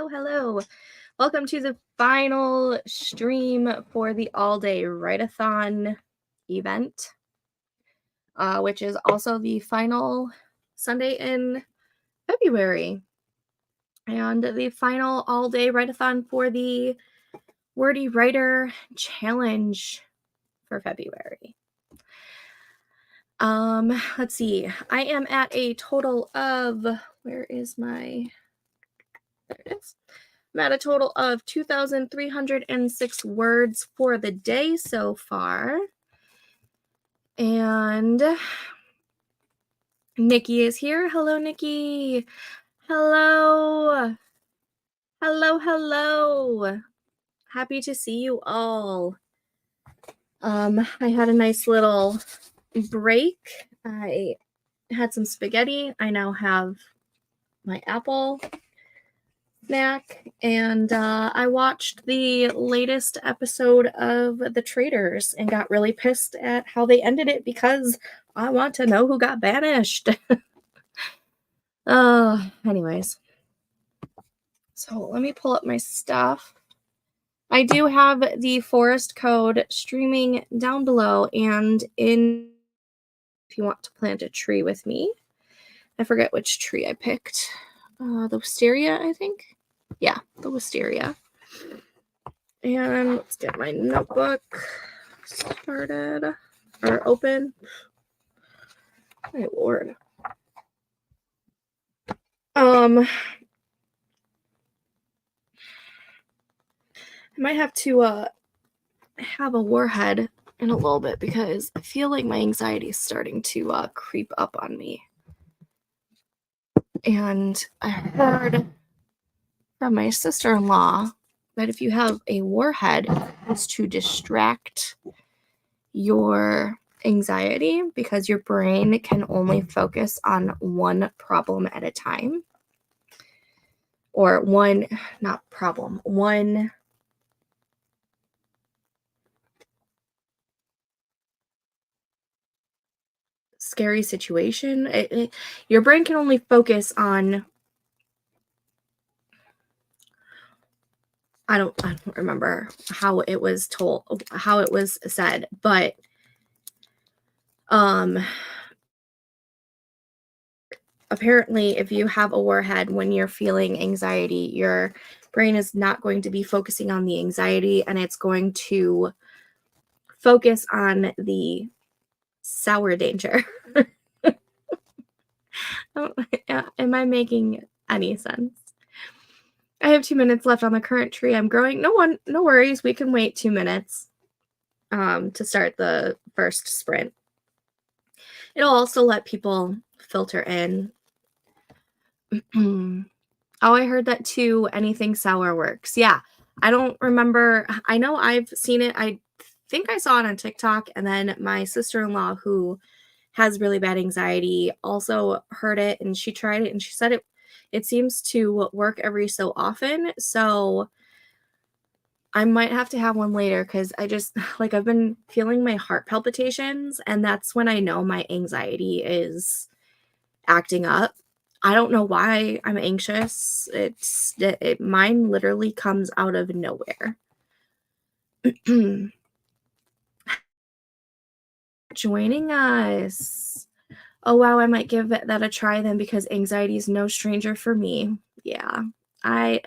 Hello. Welcome to the final stream for the all-day write-a-thon event, which is also the final Sunday in February, and the final all-day write-a-thon for the Wordy Writer Challenge for February. Let's see. I am at a total of, where is my, there it is. I'm at a total of 2,306 words for the day so far. And Nikki is here. Hello, Nikki. Hello. Hello. Happy to see you all. I had a nice little break. I had some spaghetti. I now have my apple snack, and I watched the latest episode of The Traitors and got really pissed at how they ended it because I want to know who got banished. Anyways, so let me pull up my stuff. I do have the forest code streaming down below, and if you want to plant a tree with me. I forget which tree I picked. The wisteria, I think. Yeah, the wisteria. And let's get my notebook started or open. My lord. I might have to have a warhead in a little bit because I feel like my anxiety is starting to creep up on me. And I heard from my sister-in-law that if you have a warhead, it's to distract your anxiety because your brain can only focus on one problem at a time. Or one scary situation. Your brain can only focus on, I don't remember how it was said, but apparently if you have a warhead when you're feeling anxiety, your brain is not going to be focusing on the anxiety, and it's going to focus on the sour danger. Am I making any sense? I have 2 minutes left on the current tree I'm growing. No worries. We can wait 2 minutes to start the first sprint. It'll also let people filter in. Oh, I heard that too. Anything sour works. Yeah, I don't remember. I know I've seen it. I think I saw it on TikTok, and then my sister-in-law, who has really bad anxiety, also heard it, and she tried it, and she said it seems to work every so often. So I might have to have one later because I just, like, I've been feeling my heart palpitations, and that's when I know my anxiety is acting up. I don't know why I'm anxious. Mine literally comes out of nowhere. Joining us. Oh, wow, I might give that a try then because anxiety is no stranger for me. Yeah, I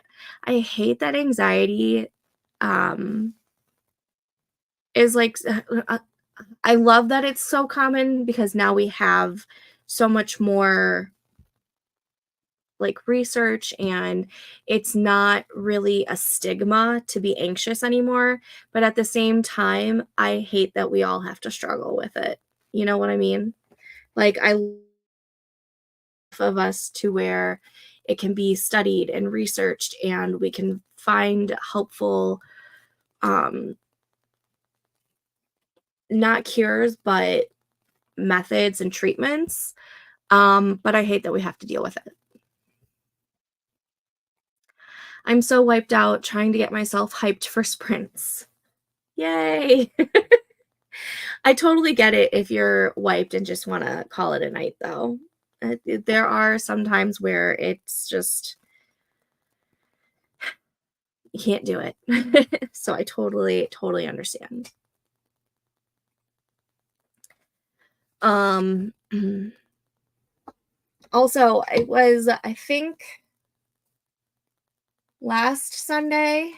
hate that anxiety is like, I love that it's so common because now we have so much more like research, and it's not really a stigma to be anxious anymore. But at the same time, I hate that we all have to struggle with it. You know what I mean? Like, I love of us to where it can be studied and researched, and we can find helpful, not cures, but methods and treatments. But I hate that we have to deal with it. I'm so wiped out trying to get myself hyped for sprints. Yay! I totally get it if you're wiped and just want to call it a night, though. There are some times where it's just, You can't do it. So I totally understand. Um, also, it was, I think, last Sunday,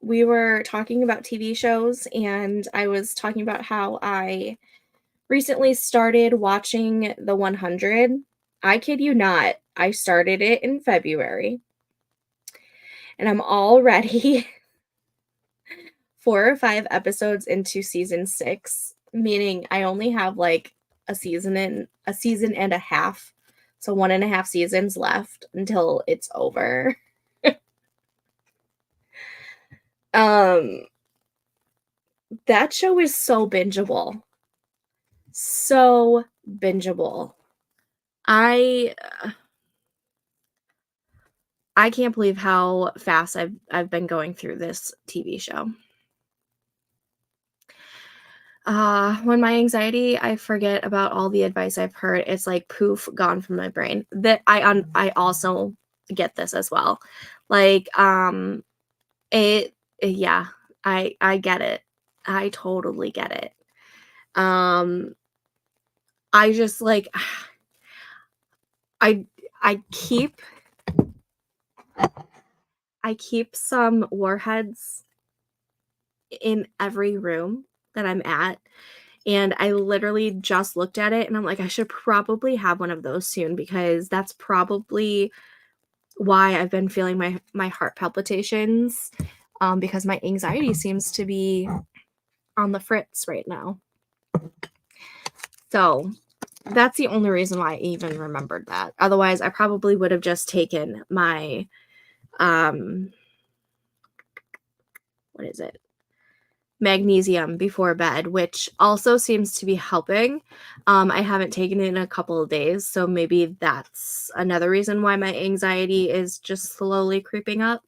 we were talking about TV shows, and I was talking about how I recently started watching The 100. I kid you not, I started it in February, and I'm already 4 or 5 episodes into season 6, meaning I only have, like, a season and a half, so 1.5 seasons left until it's over. Um, that show is so bingeable. So bingeable. I I can't believe how fast I've been going through this TV show. When my anxiety, I forget about all the advice I've heard. It's like poof, gone from my brain. That I also get this as well. Like, it yeah, I get it. I totally get it. Um, I just like I I keep I keep some warheads in every room that I'm at. And I literally just looked at it and I'm like, I should probably have one of those soon because that's probably why I've been feeling my heart palpitations, because my anxiety seems to be on the fritz right now. So that's the only reason why I even remembered that. Otherwise, I probably would have just taken my what is it? Magnesium before bed, which also seems to be helping. I haven't taken it in a couple of days, so maybe that's another reason why my anxiety is just slowly creeping up.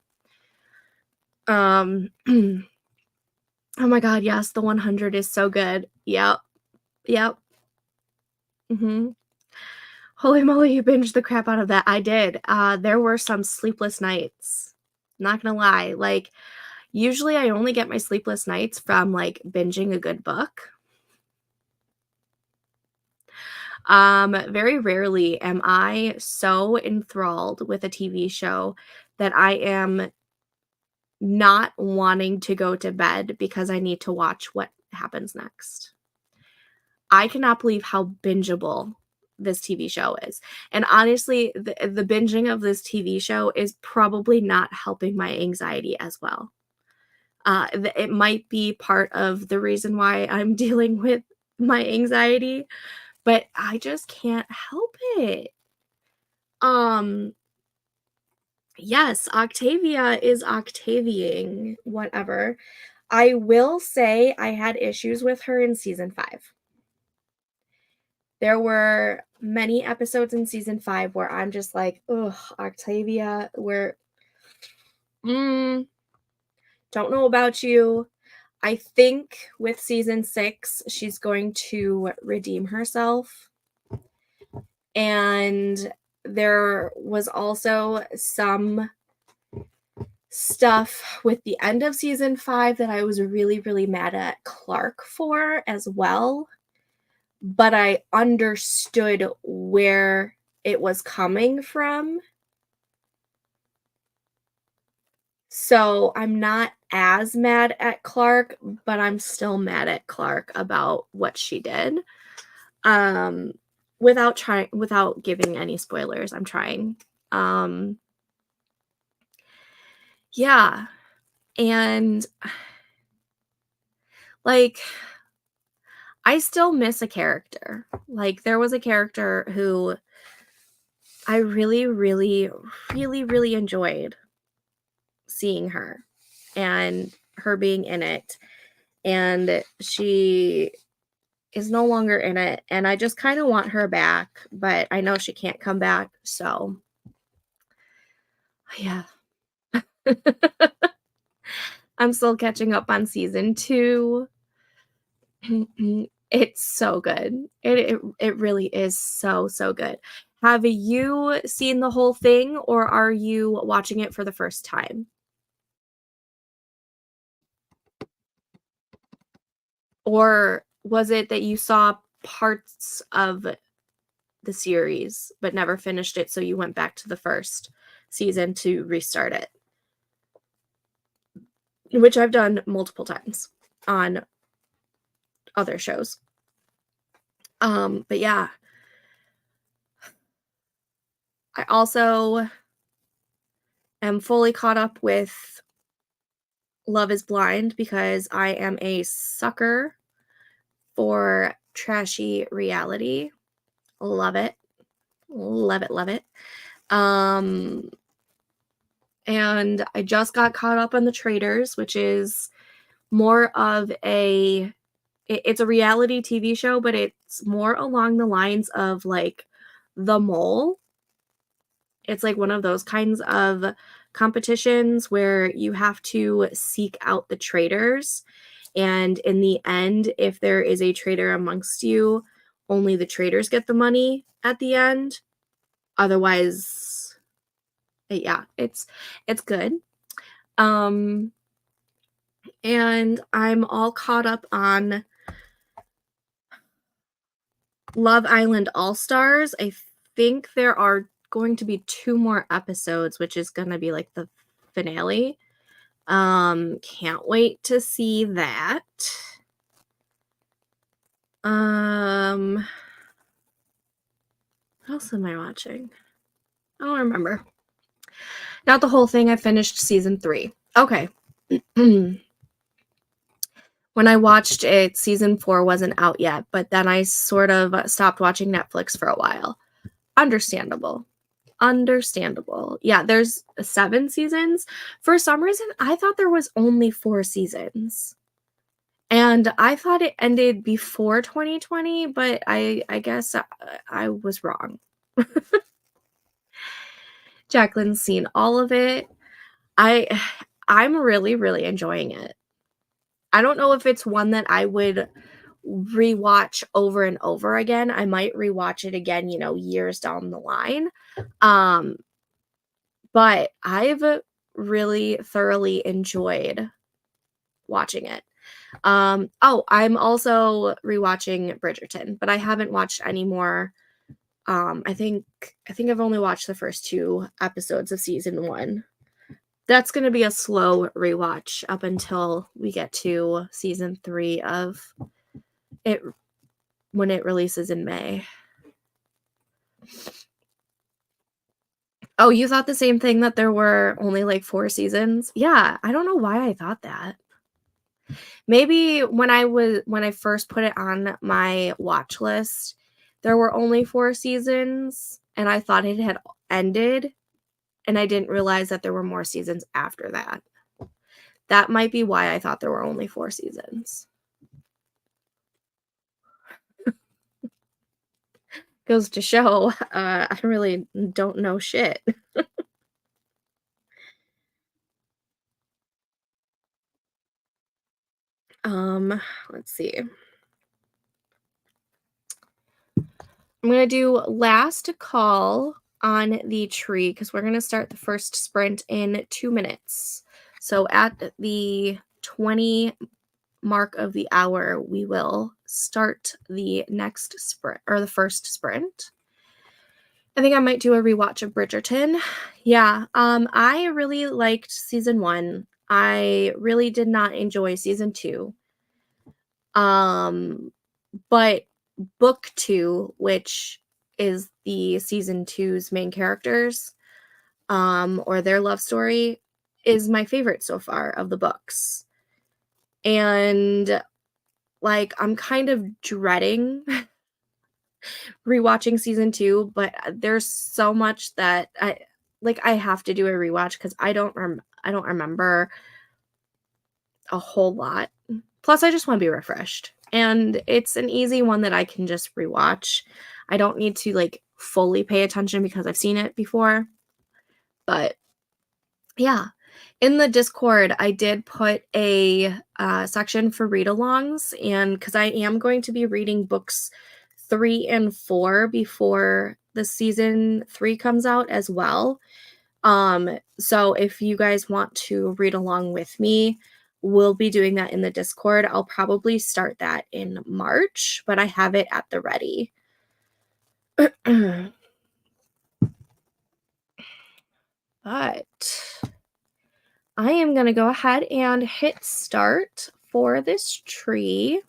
Oh my god, yes, the 100 is so good. Yep, yep. Holy moly, you binged the crap out of that. I did. There were some sleepless nights. Not gonna lie. Like, usually I only get my sleepless nights from, like, binging a good book. Very rarely am I so enthralled with a TV show that I am not wanting to go to bed because I need to watch what happens next. I cannot believe how bingeable this TV show is. And honestly, the binging of this TV show is probably not helping my anxiety as well. It might be part of the reason why I'm dealing with my anxiety, but I just can't help it. Um, yes, Octavia is Octaviaing, whatever. I will say I had issues with her in season 5. There were many episodes in season 5 where I'm just like, "Ugh, Octavia, we're mm, don't know about you." I think with season 6, she's going to redeem herself. And there was also some stuff with the end of season 5 that I was really mad at Clark for as well, but I understood where it was coming from. So I'm not as mad at Clark, but I'm still mad at Clark about what she did. Um, without giving any spoilers, I'm trying. Um, yeah, and like I still miss a character. Like there was a character who I really enjoyed seeing her and her being in it. And she is no longer in it. And I just kind of want her back, but I know she can't come back. So, yeah. I'm still catching up on season 2. It's so good. It really is so good. Have you seen the whole thing or are you watching it for the first time? Or was it that you saw parts of the series but never finished it, so you went back to the first season to restart it? Which I've done multiple times on other shows. But yeah. I also am fully caught up with Love is Blind because I am a sucker for trashy reality. Love it. Love it, love it. And I just got caught up on The Traitors, which is more of it's a reality TV show, but it's more along the lines of like The Mole. It's like one of those kinds of competitions where you have to seek out the traitors. And in the end, if there is a traitor amongst you, only the traitors get the money at the end. Otherwise, yeah, it's good. And I'm all caught up on Love Island All-Stars. I think there are going to be 2 more episodes, which is going to be like the finale. Can't wait to see that. What else am I watching? I don't remember. Not the whole thing. I finished season 3. Okay. When I watched it, season 4 wasn't out yet, but then I sort of stopped watching Netflix for a while. Understandable. Yeah, there's 7 seasons. For some reason, I thought there was only 4 seasons. And I thought it ended before 2020, but I guess I was wrong. Jacqueline's seen all of it. I'm really, really enjoying it. I don't know if it's one that I would rewatch over and over again. I might rewatch it again, years down the line. But I've really thoroughly enjoyed watching it. I'm also rewatching Bridgerton, but I haven't watched any more. I think I've only watched the first 2 episodes of season 1. That's going to be a slow rewatch up until we get to season 3 of it when it releases in May. Oh, you thought the same thing, that there were only like 4 seasons? Yeah, I don't know why I thought that. Maybe when I first put it on my watch list, there were only 4 seasons and I thought it had ended, and I didn't realize that there were more seasons after that. That might be why I thought there were only 4 seasons. Goes to show, I really don't know shit. Let's see. I'm going to do last call on the tree because we're going to start the first sprint in 2 minutes. So at the 20 mark of the hour, we will start the next sprint, or the first sprint. I think I might do a rewatch of Bridgerton. Yeah, I really liked season 1. I really did not enjoy season 2. But book 2, which is the season 2's main characters, or their love story, is my favorite so far of the books. And like, I'm kind of dreading rewatching season 2, but there's so much that I have to do a rewatch because I don't remember a whole lot. Plus, I just want to be refreshed. And it's an easy one that I can just rewatch. I don't need to like fully pay attention because I've seen it before. But yeah, in the Discord, I did put a section for read-alongs, and because I am going to be reading books 3 and 4 before the season 3 comes out as well. So if you guys want to read along with me, we'll be doing that in the Discord. I'll probably start that in March, but I have it at the ready. But I am going to go ahead and hit start for this tree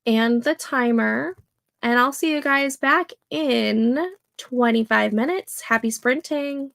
and the timer, and I'll see you guys back in 25 minutes. Happy sprinting.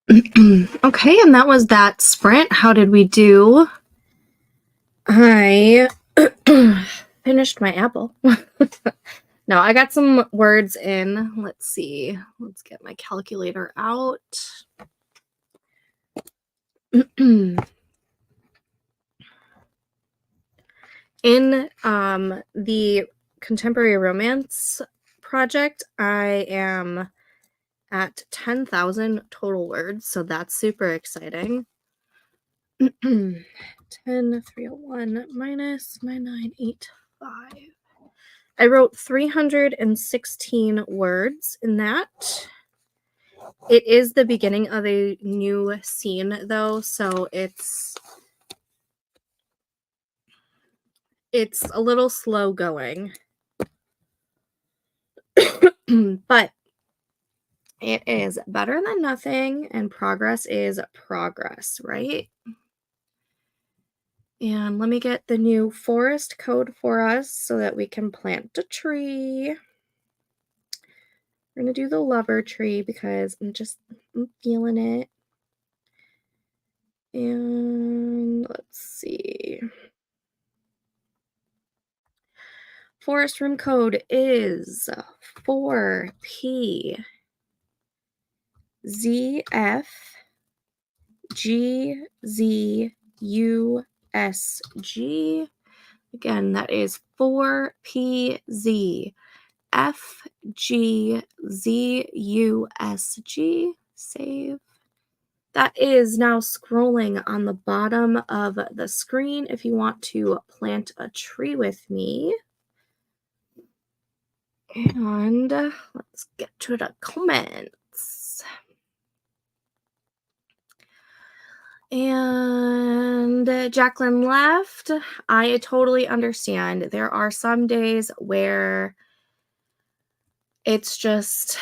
Okay, and that was that sprint. How did we do? I finished my apple. No, I got some words in. Let's see. Let's get my calculator out. In the contemporary romance project, I am at 10,000 total words, so that's super exciting. 10,301 minus 9985. I wrote 316 words in that. It is the beginning of a new scene, though, so it's a little slow going. But it is better than nothing, and progress is progress, right? And let me get the new forest code for us so that we can plant a tree. We're going to do the lover tree because I'm feeling it. And let's see. Forest room code is 4P ZF GZUSG. Again, that is 4PZ FGZUSG. Save. That is now scrolling on the bottom of the screen if you want to plant a tree with me. And let's get to the comments. And Jacqueline left. I totally understand. There are some days where it's just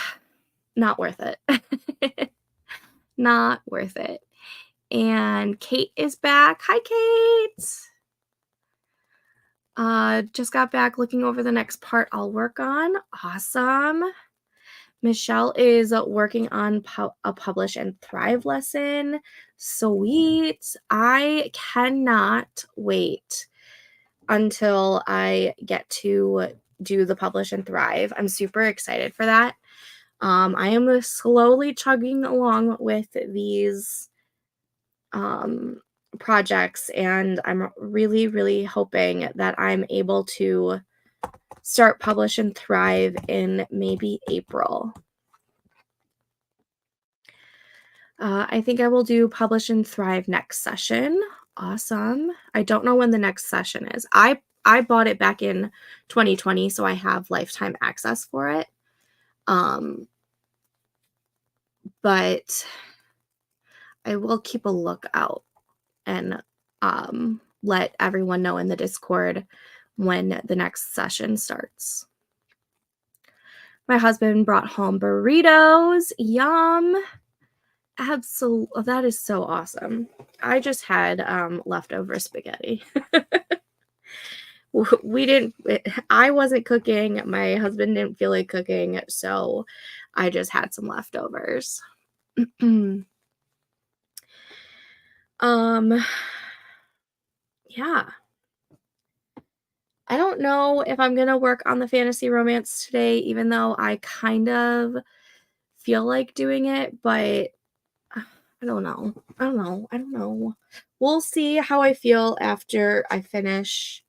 not worth it. Not worth it. And Kate is back. Hi, Kate. Just got back looking over the next part I'll work on. Awesome. Michelle is working on a Publish and Thrive lesson. Sweet. I cannot wait until I get to do the Publish and Thrive. I'm super excited for that. I am slowly chugging along with these projects, and I'm really, really hoping that I'm able to start Publish and Thrive in maybe April. I think I will do Publish and Thrive next session. Awesome. I don't know when the next session is. I bought it back in 2020, so I have lifetime access for it. But I will keep a lookout and let everyone know in the Discord when the next session starts. My husband brought home burritos. Yum. Absolutely. That is so awesome. I just had leftover spaghetti. I wasn't cooking. My husband didn't feel like cooking, so I just had some leftovers. Yeah. I don't know if I'm going to work on the fantasy romance today, even though I kind of feel like doing it, but I don't know. We'll see how I feel after I finish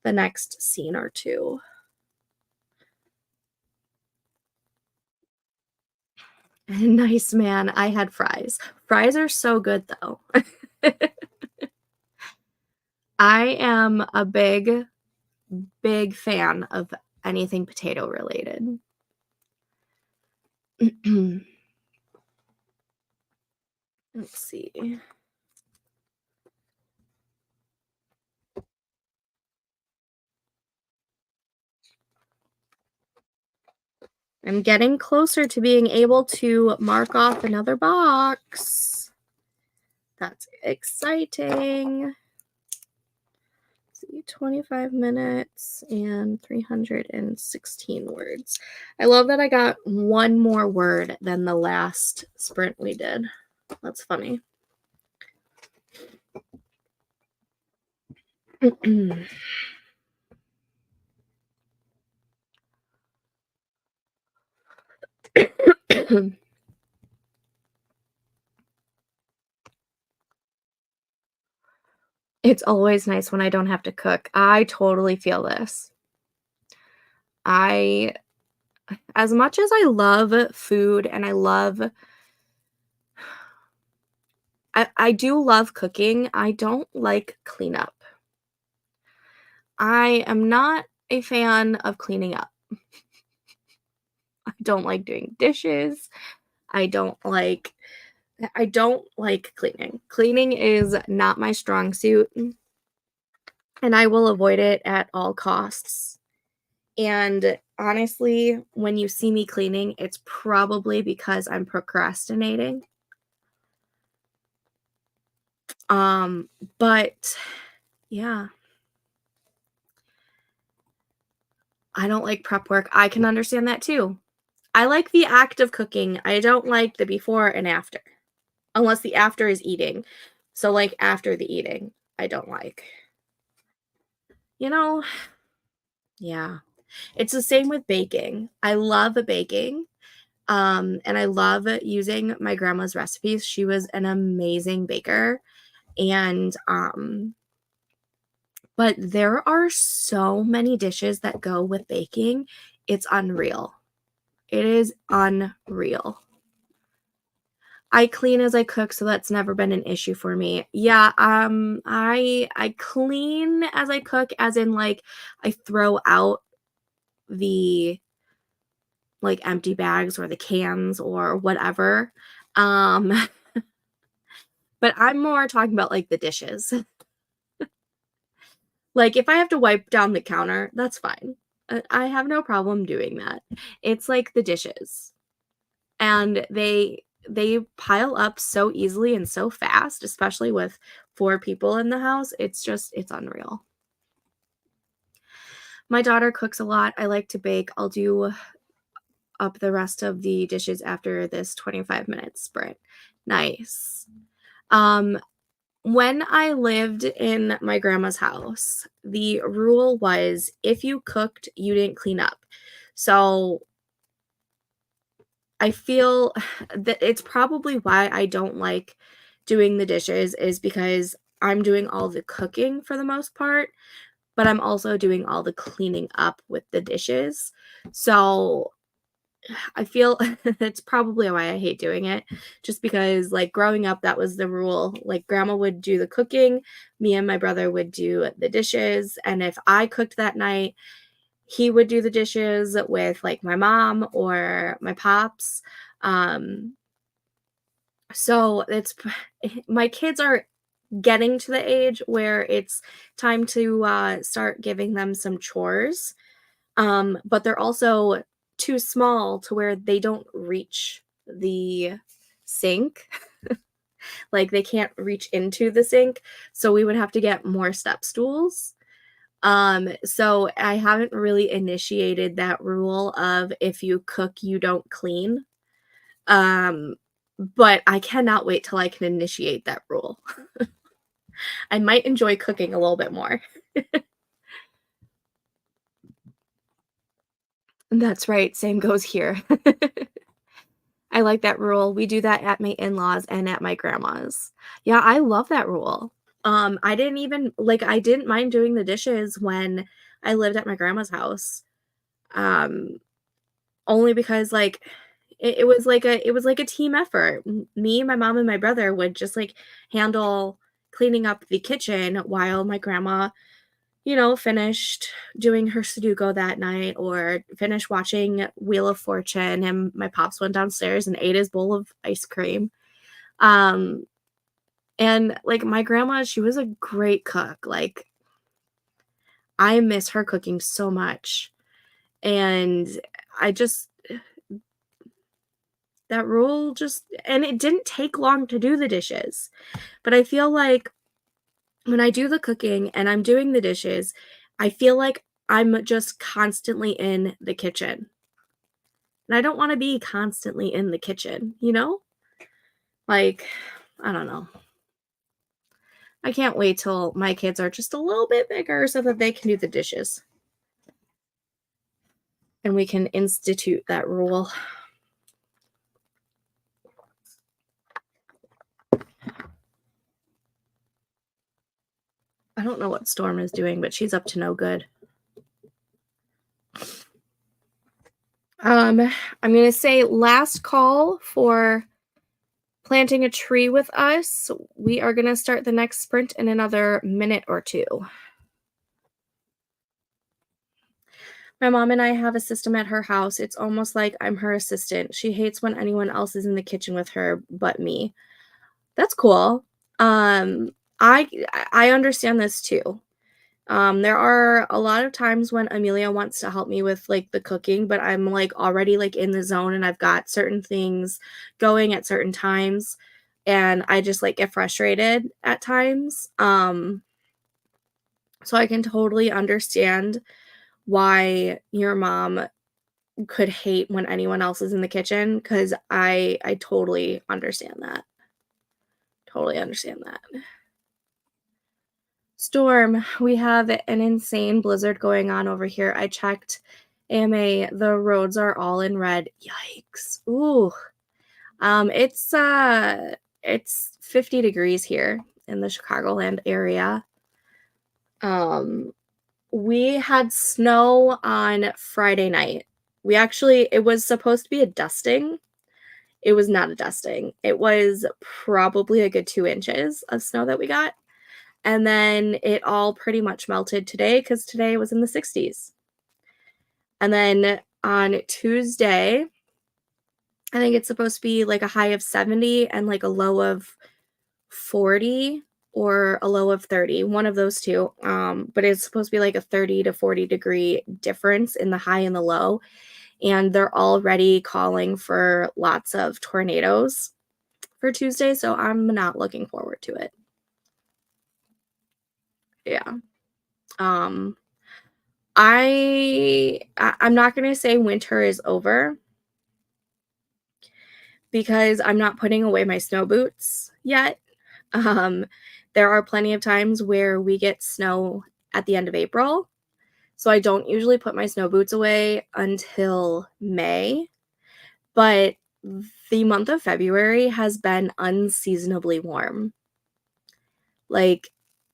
the next scene or two. Nice, man. I had fries. Fries are so good, though. I am a big fan of anything potato related. Let's see. I'm getting closer to being able to mark off another box. That's exciting. 25 minutes and 316 words. I love that I got one more word than the last sprint we did. That's funny. It's always nice when I don't have to cook. I totally feel this. I as much as I love food and I do love cooking, I don't like cleanup. I am not a fan of cleaning up. I don't like doing dishes. I don't like I don't like cleaning. Cleaning is not my strong suit, and I will avoid it at all costs. And honestly, when you see me cleaning, it's probably because I'm procrastinating. Um, but yeah, I don't like prep work. I can understand that too. I like the act of cooking. I don't like the before and after, unless the after is eating. So, like, after the eating, I don't like. You know, yeah. It's the same with baking. I love baking. And I love using my grandma's recipes. She was an amazing baker. And but there are so many dishes that go with baking. It's unreal. It is unreal. I clean as I cook, so that's never been an issue for me. Yeah, I clean as I cook, as in, like, I throw out the, like, empty bags or the cans or whatever. Um, but I'm more talking about, like, the dishes. Like, if I have to wipe down the counter, that's fine. I have no problem doing that. It's like the dishes, and they pile up so easily and so fast, especially with 4 people in the house. It's unreal. My daughter cooks a lot. I like to bake. I'll do up the rest of the dishes after this 25-minute sprint. Nice. Um, when I lived in my grandma's house, the rule was if you cooked, you didn't clean up. So I feel that it's probably why I don't like doing the dishes, is because I'm doing all the cooking for the most part, but I'm also doing all the cleaning up with the dishes. So I feel that's probably why I hate doing it, just because, like, growing up, that was the rule. Like, grandma would do the cooking, me and my brother would do the dishes, and if I cooked that night, he would do the dishes with, like, my mom or my pops. Um, so it's my kids are getting to the age where it's time to start giving them some chores. But they're also too small to where they don't reach the sink. Like, they can't reach into the sink, so we would have to get more step stools. So I haven't really initiated that rule of if you cook, you don't clean. Um, but I cannot wait till I can initiate that rule. I might enjoy cooking a little bit more. That's right, same goes here. I like that rule. We do that at my in-laws and at my grandma's. Yeah, I love that rule. I didn't even like, I didn't mind doing the dishes when I lived at my grandma's house. Um, only because, like, it was like a team effort. Me, my mom, and my brother would just, like, handle cleaning up the kitchen while my grandma, finished doing her Sudoku that night or finished watching Wheel of Fortune, and my pops went downstairs and ate his bowl of ice cream. Um, and, like, my grandma, she was a great cook. Like, I miss her cooking so much. And I just that rule just and it didn't take long to do the dishes. But I feel like when I do the cooking and I'm doing the dishes, I feel like I'm just constantly in the kitchen. And I don't wanna be constantly in the kitchen, you know? Like, I don't know. I can't wait till my kids are just a little bit bigger so that they can do the dishes and we can institute that rule. I don't know what Storm is doing, but she's up to no good. I'm going to say last call for planting a tree with us. We are going to start the next sprint in another minute or two. My mom and I have a system at her house. It's almost like I'm her assistant. She hates when anyone else is in the kitchen with her but me. That's cool. Um, I I understand this too. There are a lot of times when Amelia wants to help me with like the cooking, but I'm like already like in the zone and I've got certain things going at certain times and I just like get frustrated at times. So I can totally understand why your mom could hate when anyone else is in the kitchen because I totally understand that. Totally understand that. Storm, we have an insane blizzard going on over here. I checked AMA, the roads are all in red. Yikes. Ooh. It's 50 degrees here in the Chicagoland area. We had snow on Friday night. It was supposed to be a dusting. It was not a dusting. It was probably a good 2 inches of snow that we got. And then it all pretty much melted today because today was in the 60s. And then on Tuesday, I think it's supposed to be like a high of 70 and like a low of 40 or a low of 30, one of those two. But it's supposed to be like a 30 to 40-degree difference in the high and the low. And they're already calling for lots of tornadoes for Tuesday. So I'm not looking forward to it. Yeah. Um, I'm not going to say winter is over because I'm not putting away my snow boots yet. Um, there are plenty of times where we get snow at the end of April. So I don't usually put my snow boots away until May. But the month of February has been unseasonably warm. Like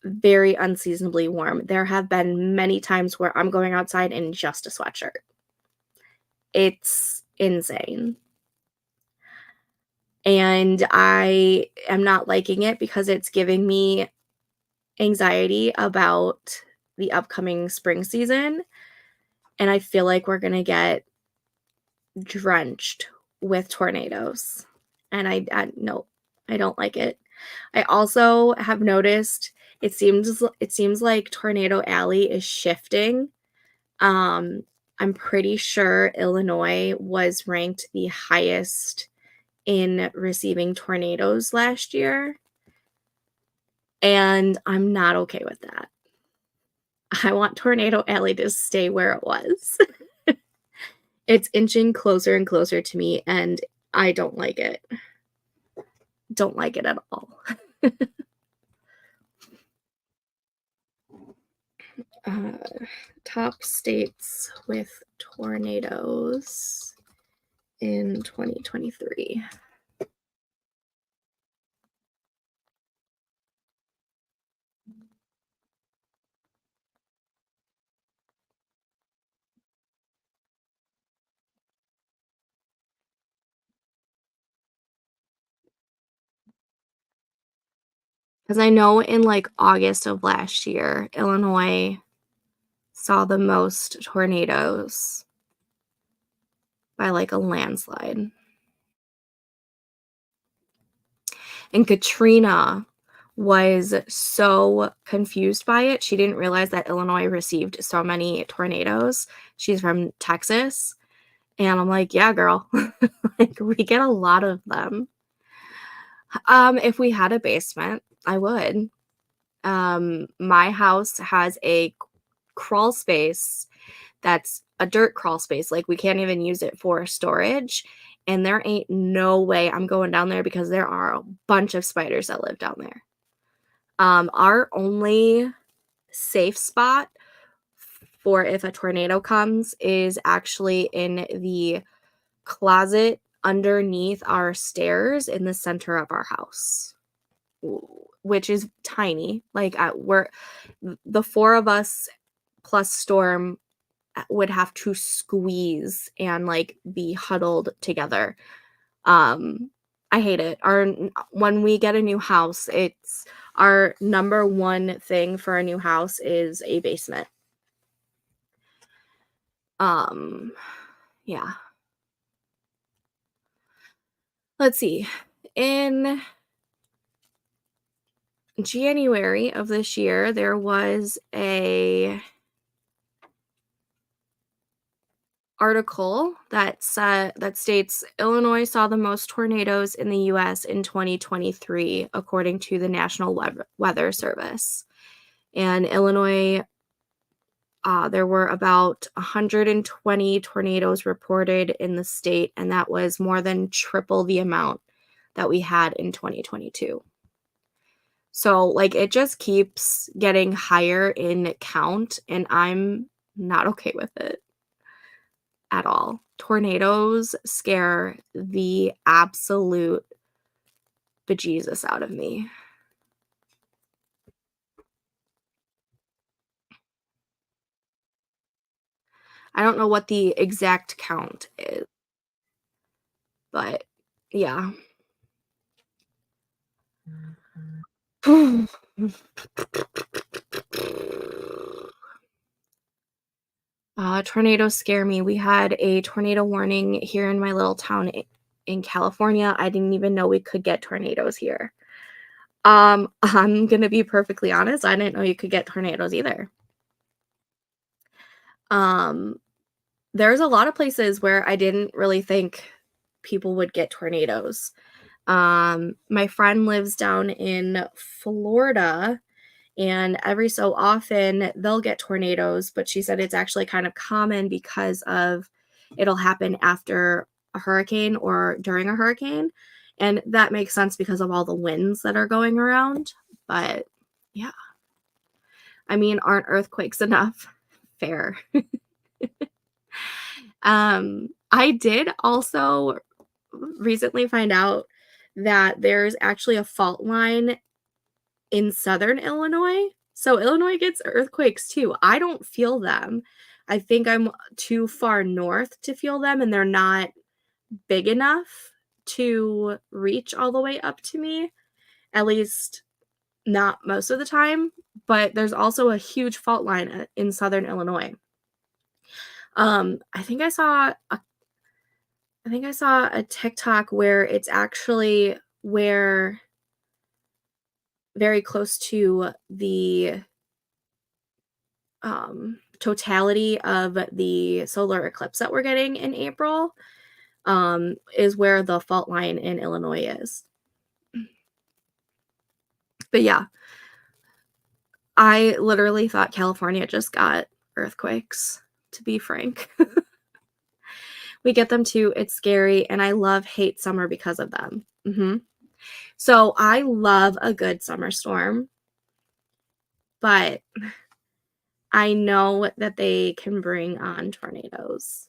very unseasonably warm. There have been many times where I'm going outside in just a sweatshirt. It's insane. And I am not liking it because it's giving me anxiety about the upcoming spring season. And I feel like we're going to get drenched with tornadoes. And no, I don't like it. I also have noticed it seems like Tornado Alley is shifting. I'm pretty sure Illinois was ranked the highest in receiving tornadoes last year, and I'm not okay with that. I want Tornado Alley to stay where it was. It's inching closer and closer to me, and I don't like it. Don't like it at all. Top states with tornadoes in 2023. Because I know in like August of last year, Illinois saw the most tornadoes by like a landslide. And Katrina was so confused by it. She didn't realize that Illinois received so many tornadoes. She's from Texas. And I'm like, yeah, girl, like we get a lot of them. If we had a basement, I would. My house has a crawl space that's a dirt crawl space. Like we can't even use it for storage. and there ain't no way I'm going down there because there are a bunch of spiders that live down there. Our only safe spot for if a tornado comes is actually in the closet underneath our stairs in the center of our house, which is tiny. Like, we're the 4 of us plus Storm would have to squeeze and, like, be huddled together. Um, I hate it. When we get a new house, it's our number 1 thing for a new house is a basement. Um, yeah. Let's see. In January of this year, there was a article that states Illinois saw the most tornadoes in the US in 2023 according to the National Weather Service. And Illinois, there were about 120 tornadoes reported in the state, and that was more than triple the amount that we had in 2022. So, like, it just keeps getting higher in count, and I'm not okay with it at all. Tornadoes scare the absolute bejesus out of me. I don't know what the exact count is, but yeah. Tornadoes scare me. We had a tornado warning here in my little town in California. I didn't even know we could get tornadoes here. I'm gonna be perfectly honest, I didn't know you could get tornadoes either. Um, there's a lot of places where I didn't really think people would get tornadoes. My friend lives down in Florida, and every so often they'll get tornadoes, but she said it's actually kind of common because of it'll happen after a hurricane or during a hurricane, and that makes sense because of all the winds that are going around. But yeah, I mean, aren't earthquakes enough? Fair. I did also recently find out that there's actually a fault line in Southern Illinois. So Illinois gets earthquakes too. I don't feel them. I think I'm too far north to feel them, and they're not big enough to reach all the way up to me, at least not most of the time. But there's also a huge fault line in Southern Illinois. I think I saw a TikTok where it's actually where very close to the totality of the solar eclipse that we're getting in April, is where the fault line in Illinois is. But yeah, I literally thought California just got earthquakes, to be frank. We get them too. It's scary, and I hate summer because of them. So I love a good summer storm, but I know that they can bring on tornadoes.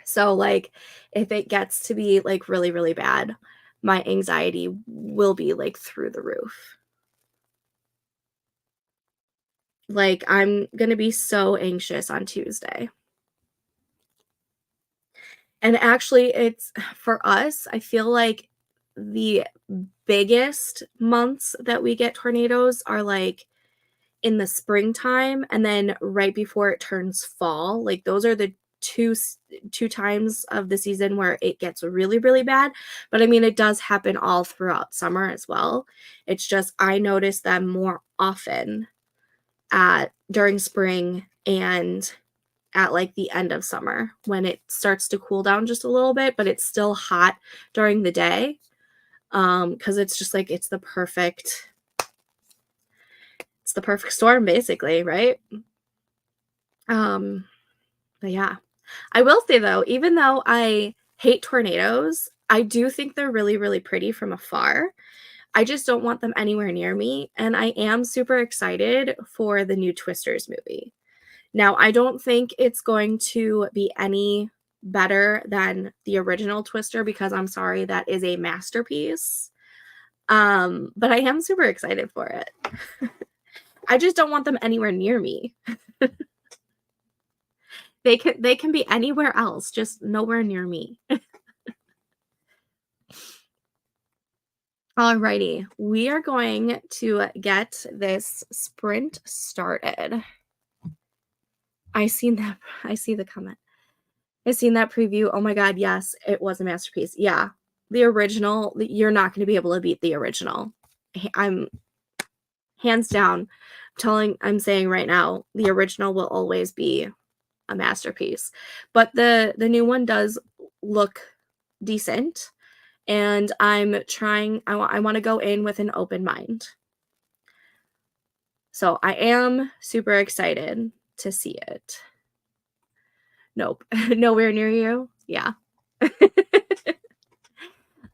So, like, if it gets to be, like, really, really bad, my anxiety will be, like, through the roof. Like, I'm gonna be so anxious on Tuesday. And actually, it's for us, I feel like the biggest months that we get tornadoes are, like, in the springtime and then right before it turns fall. Like, those are the two times of the season where it gets really, really bad. But I mean, it does happen all throughout summer as well. It's just I notice them more often at during spring and at, like, the end of summer when it starts to cool down just a little bit, but it's still hot during the day. Because it's just, like, it's the perfect storm basically, right? Um, but yeah. I will say though, even though I hate tornadoes. I do think they're really, really pretty from afar. I just don't want them anywhere near me, and I am super excited for the new Twisters movie. Now, I don't think it's going to be any better than the original Twister because I'm sorry, that is a masterpiece. But I am super excited for it. I just don't want them anywhere near me. They can be anywhere else, just nowhere near me. Alrighty, we are going to get this sprint started. I see the comment. I seen that preview. Oh my god, yes, it was a masterpiece. Yeah. The original, you're not going to be able to beat the original. I'm hands down I'm saying right now, the original will always be a masterpiece. But the new one does look decent, and I'm trying I want to go in with an open mind. So I am super excited to see it. Nope. Nowhere near you. Yeah.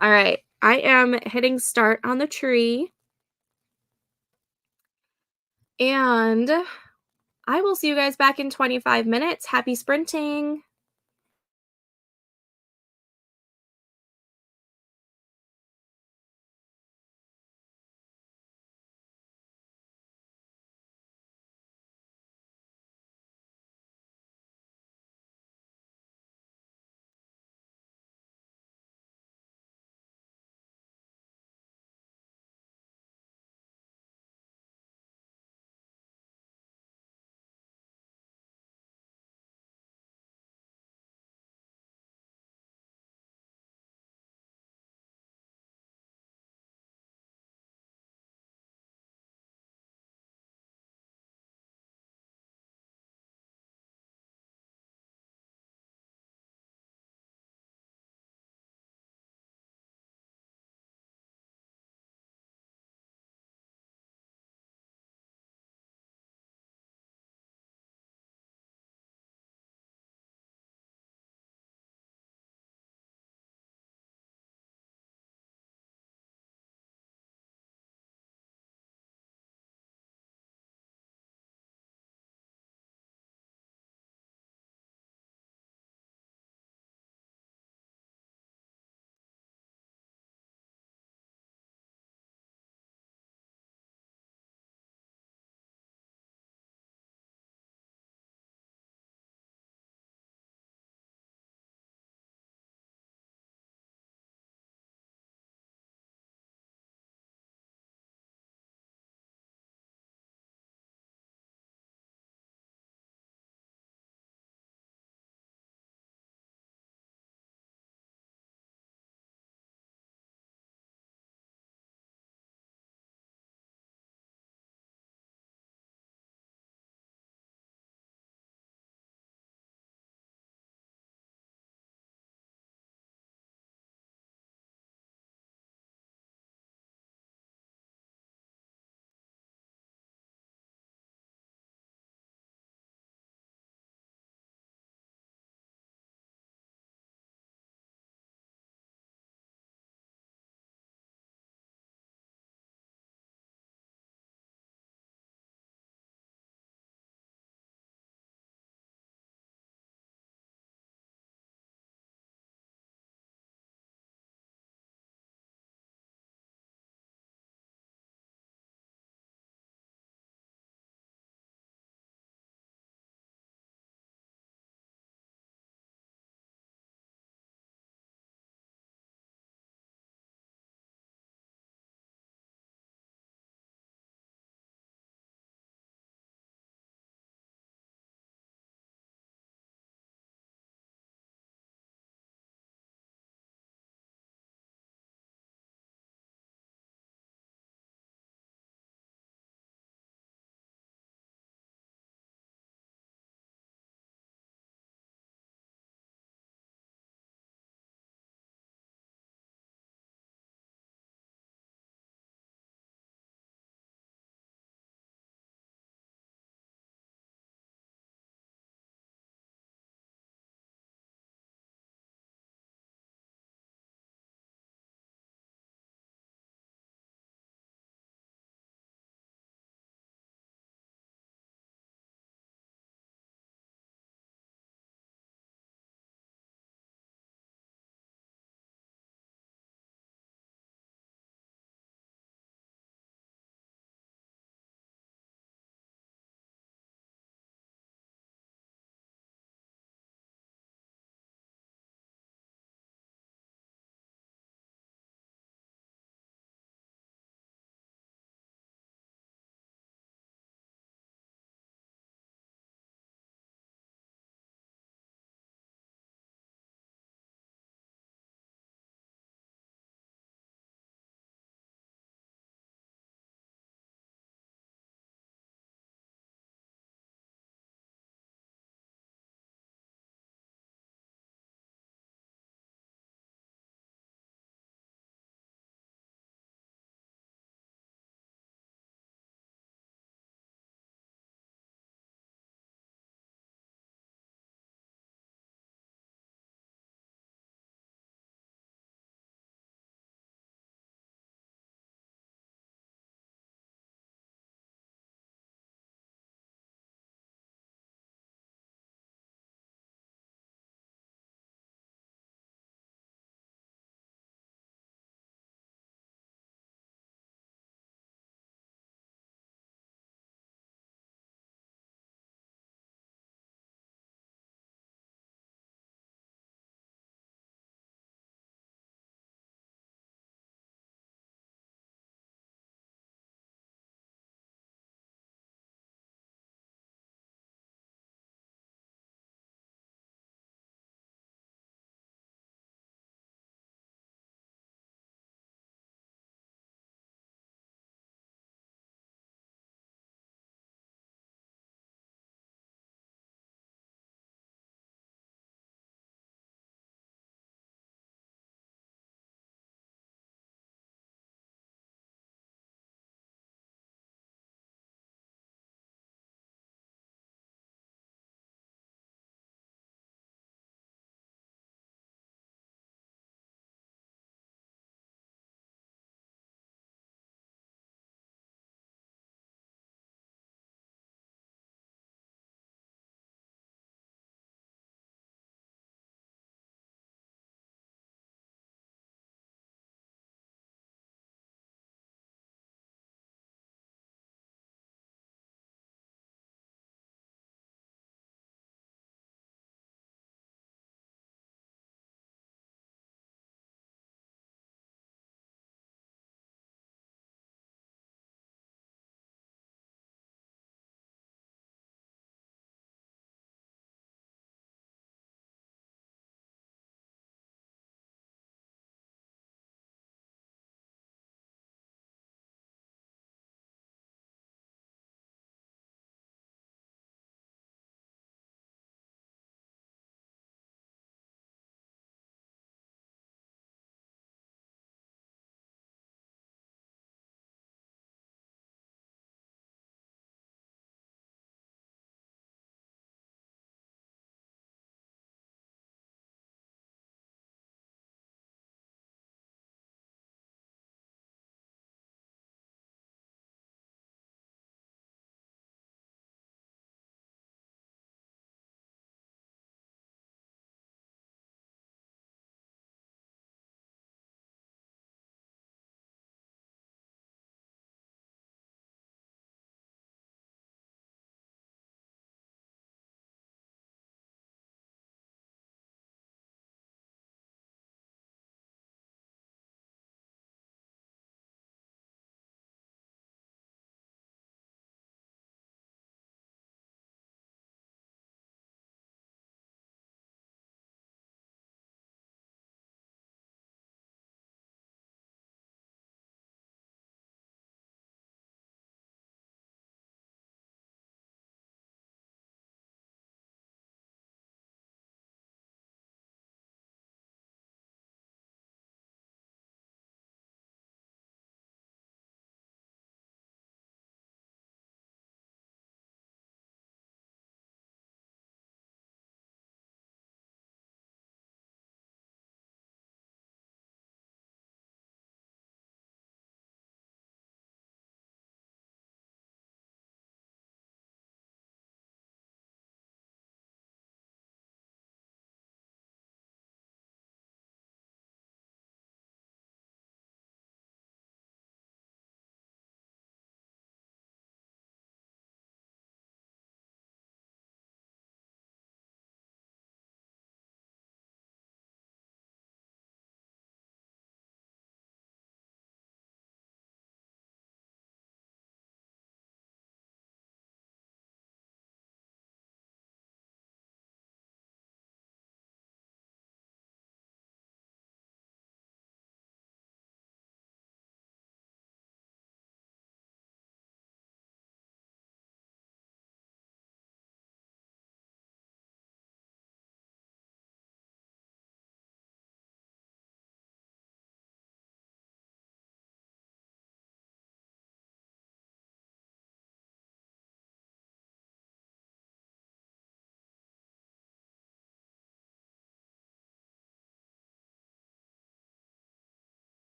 All right. I am hitting start on the tree. And I will see you guys back in 25 minutes. Happy sprinting.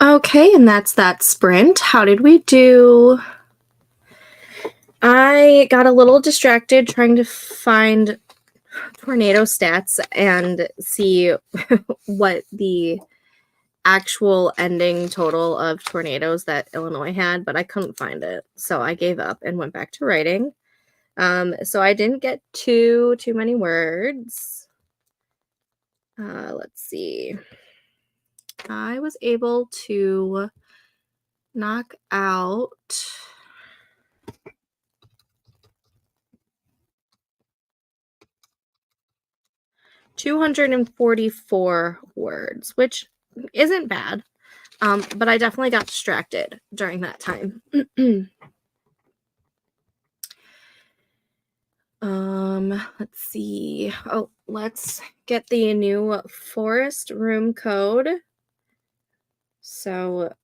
Okay, and that's that sprint. How did we do? I got a little distracted trying to find tornado stats and see what the actual ending total of tornadoes that Illinois had, but I couldn't find it. So I gave up and went back to writing. So I didn't get too many words. Let's see. I was able to knock out 244 words, which isn't bad. But I definitely got distracted during that time. Let's see. Oh, let's get the new forest room code so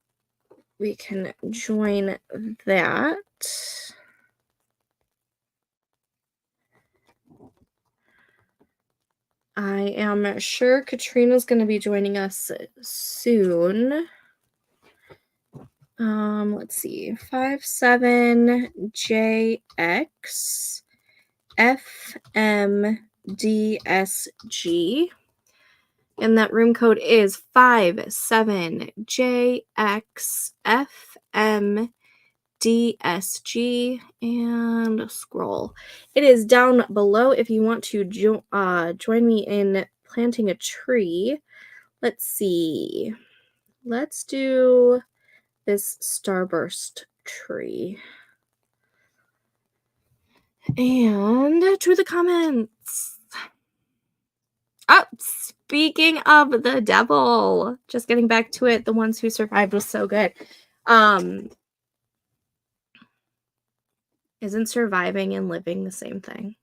we can join that. I am sure Katrina's going to be joining us soon. Let's see. 57JX FMDSG. And that room code is 57JXFMDSG. And scroll. It is down below if you want to join me in planting a tree. Let's see. Let's do this starburst tree. And to the comments. Oh, speaking of the devil, just getting back to it, the ones who survived was so good. Isn't surviving and living the same thing?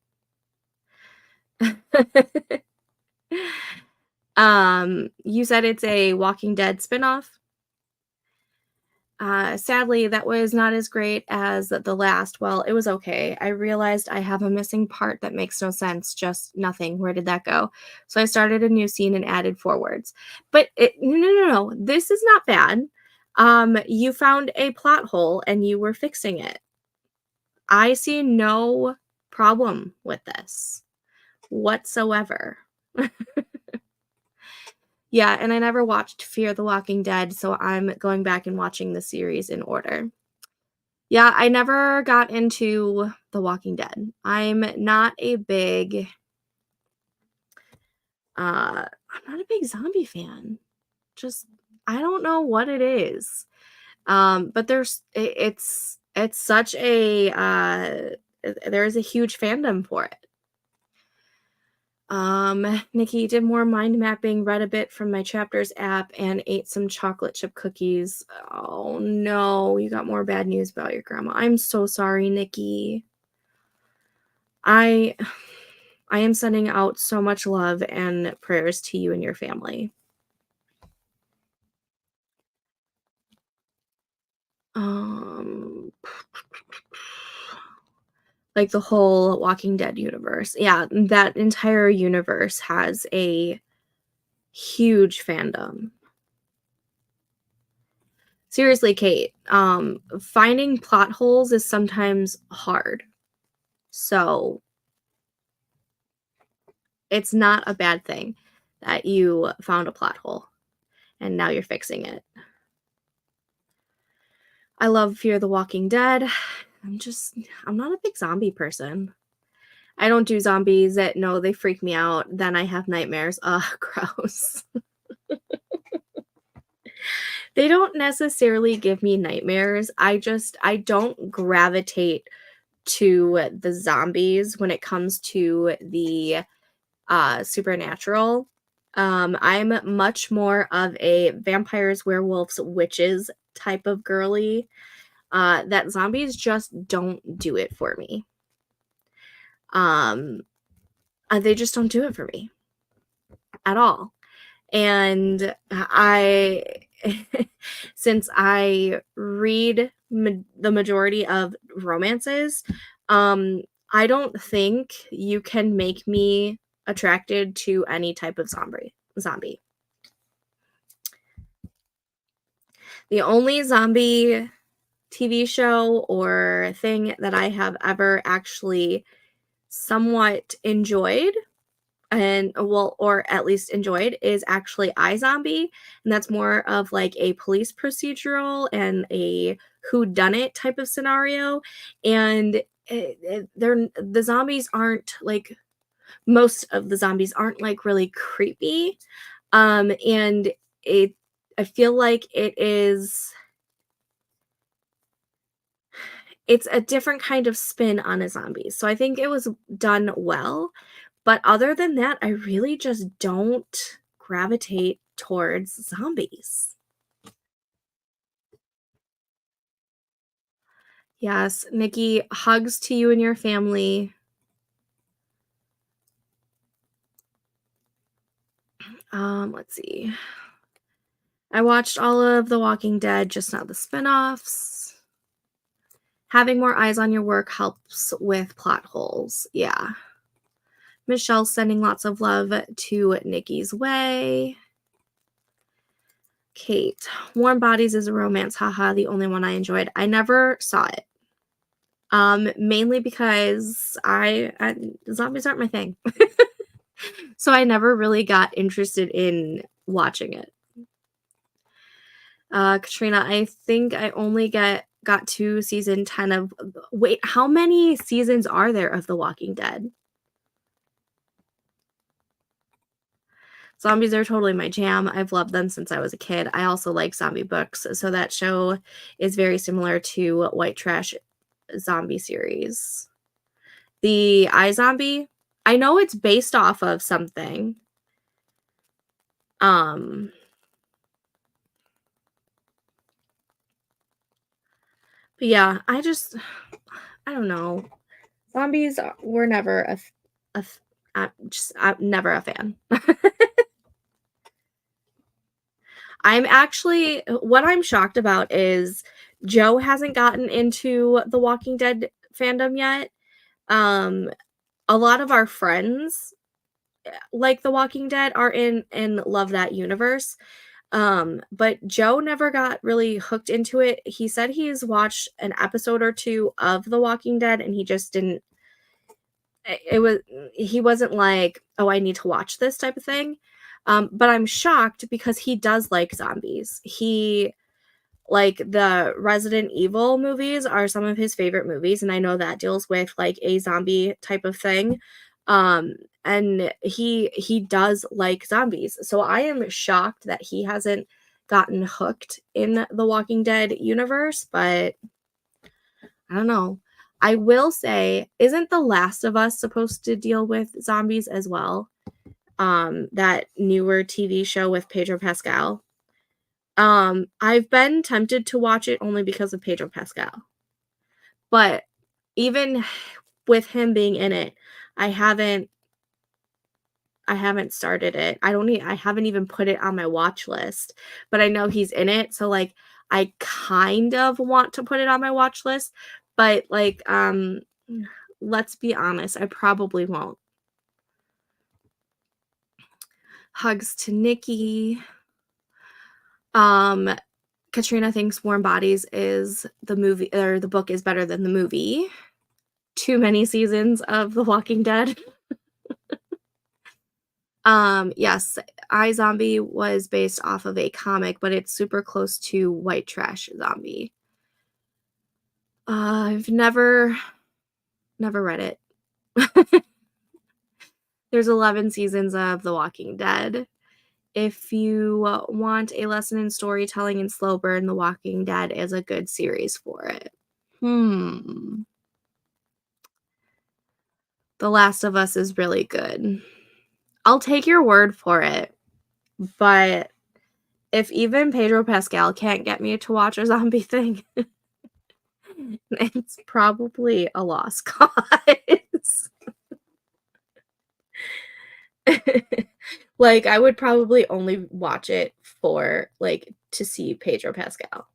You said it's a Walking Dead spinoff. Sadly, that was not as great as the last. Well, it was okay. I realized I have a missing part that makes no sense. Just nothing. Where did that go? So I started a new scene and added forwards. But no. This is not bad. You found a plot hole and you were fixing it. I see no problem with this whatsoever. Yeah, and I never watched Fear the Walking Dead, so I'm going back and watching the series in order. Yeah, I never got into The Walking Dead. I'm not a big zombie fan. Just I don't know what it is. But it's such a there is a huge fandom for it. Nikki did more mind mapping, read a bit from my chapters app, and ate some chocolate chip cookies. Oh no, you got more bad news about your grandma. I'm so sorry, Nikki. I am sending out so much love and prayers to you and your family. Like the whole Walking Dead universe. Yeah, that entire universe has a huge fandom. Seriously, Kate, finding plot holes is sometimes hard. So it's not a bad thing that you found a plot hole and now you're fixing it. I love Fear the Walking Dead. I'm not a big zombie person. I don't do zombies. No, they freak me out. Then I have nightmares. Ugh, gross. They don't necessarily give me nightmares. I don't gravitate to the zombies when it comes to the supernatural. I'm much more of a vampires, werewolves, witches type of girly. That zombies just don't do it for me. They just don't do it for me at all. And since I read the majority of romances, I don't think you can make me attracted to any type of zombie. The only zombie TV show or thing that I have ever actually somewhat enjoyed and well, or at least enjoyed is actually iZombie, and that's more of like a police procedural and a whodunit type of scenario. And they're the zombies aren't like most of the zombies aren't like really creepy. And it I feel like it's a different kind of spin on a zombie. So I think it was done well. But other than that, I really just don't gravitate towards zombies. Yes, Nikki, hugs to you and your family. Let's see. I watched all of The Walking Dead, just not the spin-offs. Having more eyes on your work helps with plot holes. Yeah. Michelle sending lots of love to Nikki's way. Kate, Warm Bodies is a romance, haha, the only one I enjoyed. I never saw it. Mainly because zombies aren't my thing. So I never really got interested in watching it. Katrina, I think I only got to season 10 of wait, how many seasons are there of The Walking Dead? Zombies are totally my jam. I've loved them since I was a kid. I also like zombie books, so that show is very similar to White Trash zombie series. The iZombie, I know it's based off of something. Um, but yeah, I don't know. Zombies were never I'm never a fan. I'm actually what I'm shocked about is Joe hasn't gotten into the Walking Dead fandom yet. Um, a lot of our friends like The Walking Dead are in and love that universe. But Joe never got really hooked into it. He said he's watched an episode or two of The Walking Dead and he just didn't it was he wasn't like, "Oh, I need to watch this" type of thing. But I'm shocked because he does like zombies. He like the Resident Evil movies are some of his favorite movies, and I know that deals with like a zombie type of thing. Um, and he does like zombies. So I am shocked that he hasn't gotten hooked in the Walking Dead universe, but I don't know. I will say, isn't The Last of Us supposed to deal with zombies as well? That newer TV show with Pedro Pascal. I've been tempted to watch it only because of Pedro Pascal. But even with him being in it, I haven't I haven't started it. I haven't even put it on my watch list, but I know he's in it, so like I kind of want to put it on my watch list, but like let's be honest, I probably won't. Hugs to Nikki. Um Katrina thinks Warm Bodies is the movie or the book is better than the movie. Too many seasons of The Walking Dead. Yes, iZombie was based off of a comic, but it's super close to White Trash Zombie. I've never read it. There's 11 seasons of The Walking Dead. If you want a lesson in storytelling and slow burn, The Walking Dead is a good series for it. The Last of Us is really good. I'll take your word for it, but if even Pedro Pascal can't get me to watch a zombie thing, it's probably a lost cause. Like, I would probably only watch it for, like, to see Pedro Pascal.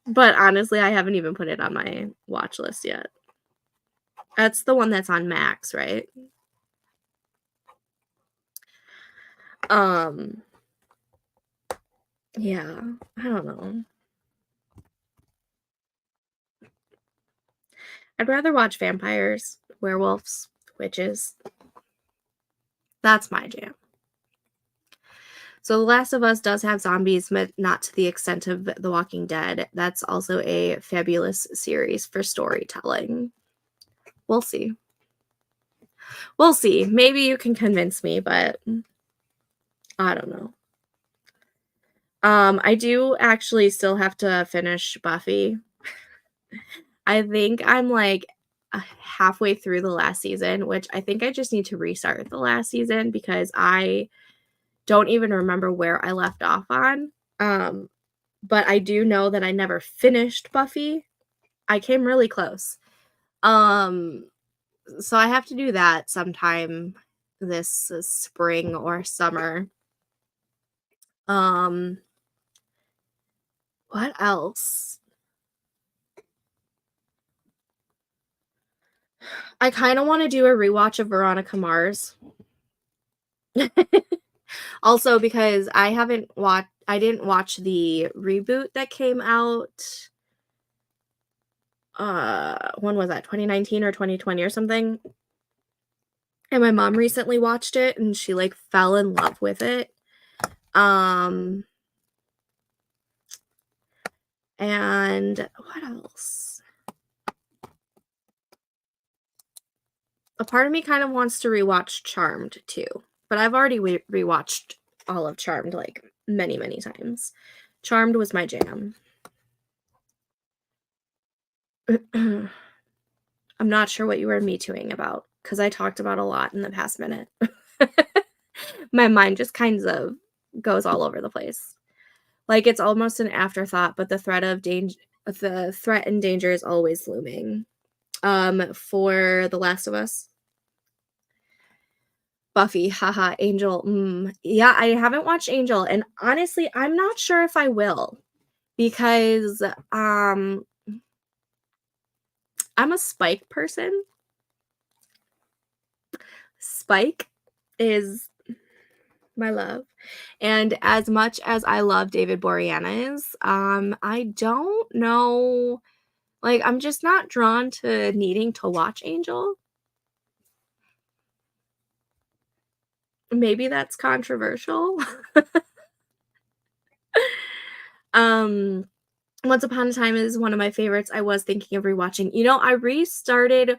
But honestly, I haven't even put it on my watch list yet. That's the one that's on Max, right? Um, Yeah, I don't know. I'd rather watch vampires, werewolves, witches. That's my jam. So The Last of Us does have zombies, but not to the extent of The Walking Dead. That's also a fabulous series for storytelling. We'll see. We'll see. Maybe you can convince me, but I don't know. I do actually still have to finish Buffy. I think I'm like halfway through the last season, which I think I just need to restart the last season because I don't even remember where I left off on. But I do know that I never finished Buffy. I came really close. Um, so I have to do that sometime this spring or summer. Um, what else? I kind of want to do a rewatch of Veronica Mars. Also because I didn't watch the reboot that came out, when was that? 2019 or 2020 or something? And my mom recently watched it and she like fell in love with it. Um and what else? A part of me kind of wants to rewatch Charmed too, but I've already rewatched all of Charmed like many, many times. Charmed was my jam. I'm not sure what you were me tooing about because I talked about a lot in the past minute. My mind just kinds of goes all over the place. Like it's almost an afterthought, but the threat and danger is always looming. For The Last of Us, Buffy, haha, Angel. Yeah, I haven't watched Angel, and honestly, I'm not sure if I will because I'm a Spike person. Spike is my love. And as much as I love David Boreanaz, I don't know, like, I'm just not drawn to needing to watch Angel. Maybe that's controversial. Um, Once Upon a Time is one of my favorites. I was thinking of rewatching. You know, I restarted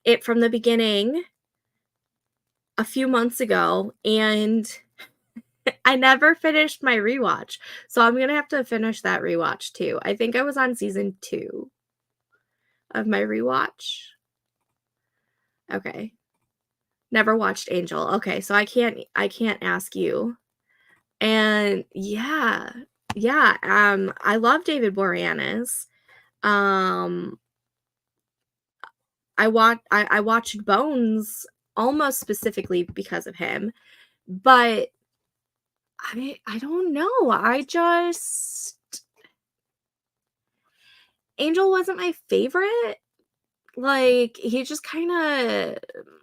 it from the beginning a few months ago, and I never finished my rewatch. So I'm gonna have to finish that rewatch too. I think I was on season 2 of my rewatch. Okay. Never watched Angel. Okay, so I can't ask you. And yeah. Yeah, I love David Boreanaz. Um, I watched Bones almost specifically because of him, but I don't know. Angel wasn't my favorite. Like, he just kinda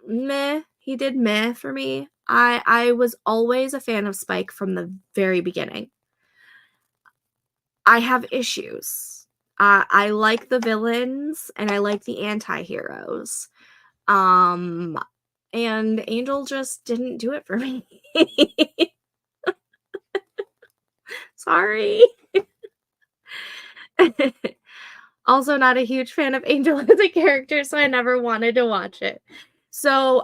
meh. He did meh for me. I was always a fan of Spike from the very beginning. I have issues. I like the villains, and I like the anti-heroes. Um, and Angel just didn't do it for me. Sorry. Also not a huge fan of Angel as a character, so I never wanted to watch it. So,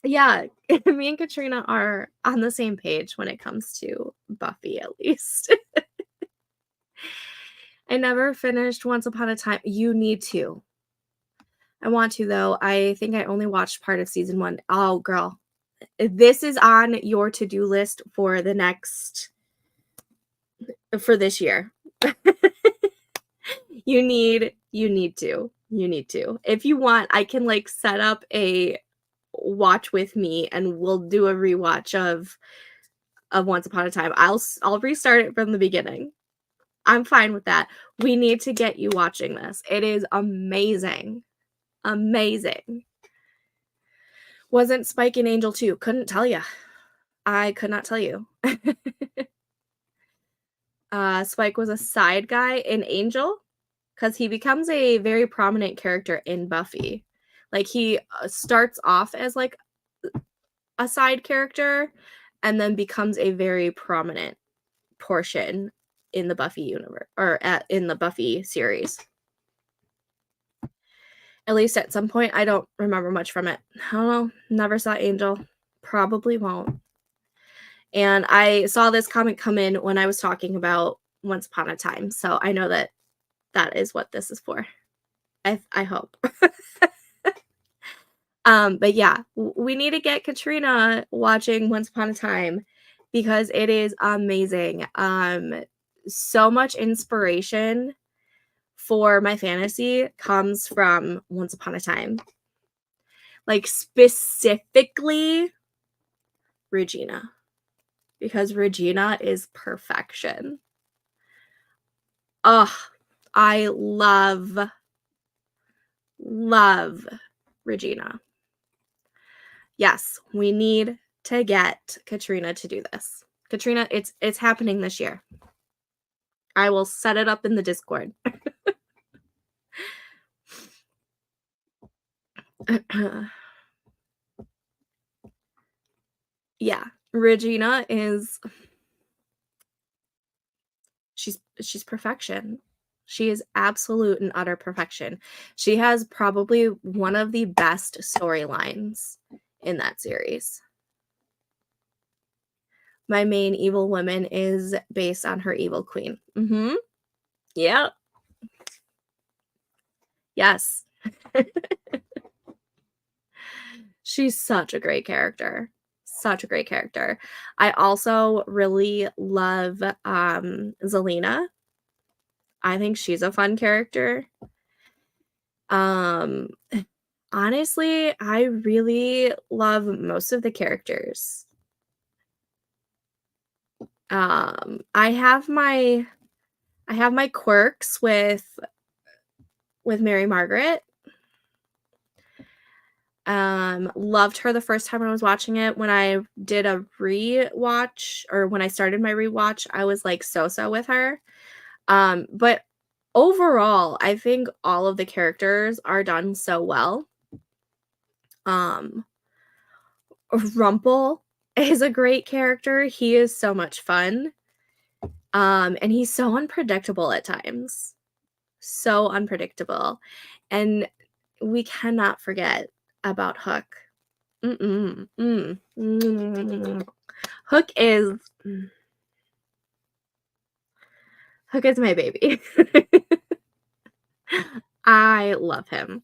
yeah, me and Katrina are on the same page when it comes to Buffy, at least. I never finished Once Upon a Time. You need to. I want to, though. I think I only watched part of season 1. Oh, girl. This is on your to-do list for for this year. You need to. If you want, I can like set up a watch with me and we'll do a rewatch of Once Upon a Time. I'll restart it from the beginning. I'm fine with that. We need to get you watching this. It is amazing. Amazing. Wasn't Spike and Angel too? Couldn't tell you. I could not tell you. Spike was a side guy in Angel because he becomes a very prominent character in Buffy. Like he starts off as like a side character and then becomes a very prominent portion in the Buffy universe or in the Buffy series. At least at some point, I don't remember much from it. I don't know. Never saw Angel. Probably won't. And I saw this comment come in when I was talking about Once Upon a Time, so I know that that is what this is for. I hope. But yeah, we need to get Katrina watching Once Upon a Time because it is amazing. So much inspiration for my fantasy comes from Once Upon a Time. Like specifically Regina, because Regina is perfection. Oh, I love Regina. Yes, we need to get Katrina to do this. Katrina, it's happening this year. I will set it up in the Discord. Yeah, Regina is she's perfection. She is absolute and utter perfection. She has probably one of the best storylines in that series. My main evil woman is based on her evil queen. Mm-hmm. Yeah. Yes. She's such a great character. Such a great character. I also really love Zelina. I think she's a fun character. Um honestly, I really love most of the characters. I have my quirks with Mary Margaret. Loved her the first time I was watching it. When I did a rewatch or when I started my rewatch, I was like so with her. But overall, I think all of the characters are done so well. Rumple is a great character. He is so much fun. And he's so unpredictable at times. So unpredictable. And we cannot forget about Hook. Hook is my baby. I love him.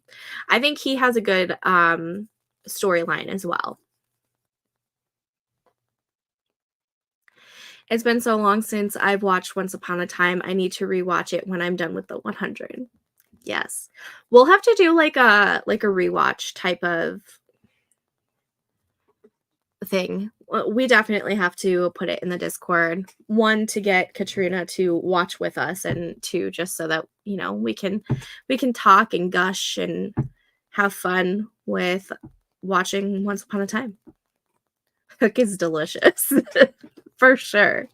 I think he has a good storyline as well. It's been so long since I've watched Once Upon a Time. I need to rewatch it when I'm done with the 100. Yes. We'll have to do like a rewatch type of thing. We definitely have to put it in the Discord. One, to get Katrina to watch with us, and two, just so that, you know, we can talk and gush and have fun with watching Once Upon a Time. Hook is delicious. For sure.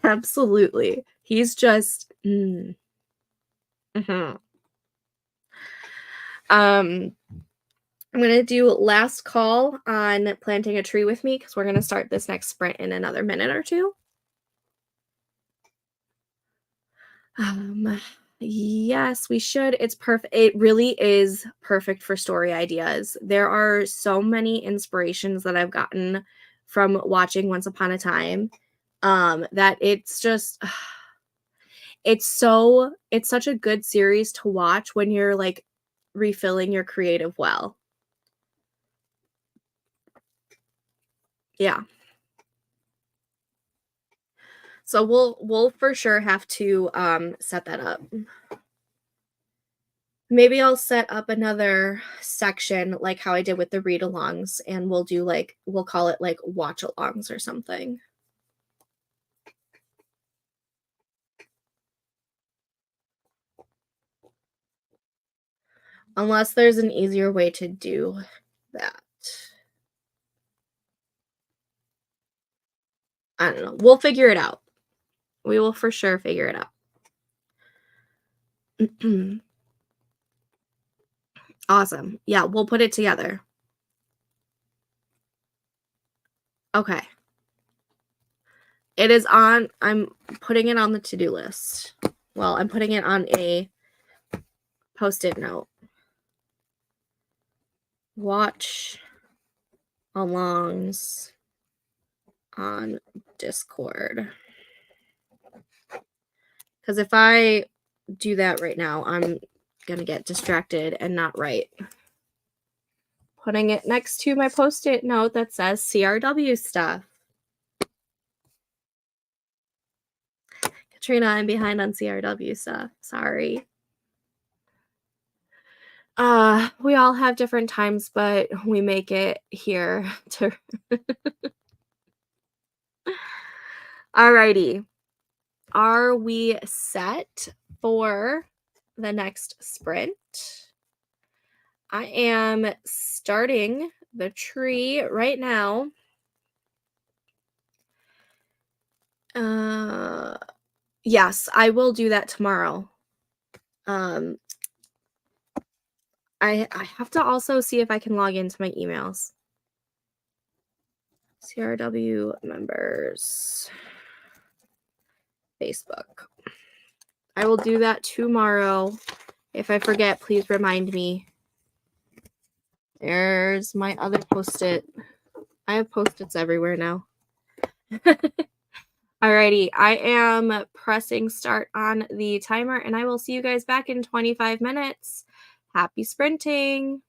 Absolutely. He's just Mm-hmm. I'm going to do last call on planting a tree with me because we're going to start this next sprint in another minute or two. Yes, we should. It's perfect. It really is perfect for story ideas. There are so many inspirations that I've gotten from watching Once Upon a Time, that it's just it's such a good series to watch when you're like refilling your creative well. Yeah. So we'll for sure have to set that up. Maybe I'll set up another section like how I did with the read-alongs, and we'll call it like watch-alongs or something. Unless there's an easier way to do that. I don't know. We'll figure it out. We will for sure figure it out. Awesome. Yeah, we'll put it together. Okay. It is on, I'm putting it on the to-do list. Well, I'm putting it on a Post-it note. Watch alongs on Discord. Because if I do that right now, I'm going to get distracted and not write. Putting it next to my Post-it note that says CRW stuff. Katrina, I'm behind on CRW stuff. Sorry. We all have different times, but we make it here to Alrighty. Are we set for the next sprint? I am starting the tree right now. Yes, I will do that tomorrow. I have to also see if I can log into my emails. CRW members, Facebook. I will do that tomorrow. If I forget, please remind me. There's my other Post-it. I have Post-its everywhere now. Alrighty, I am pressing start on the timer, and I will see you guys back in 25 minutes. Happy sprinting!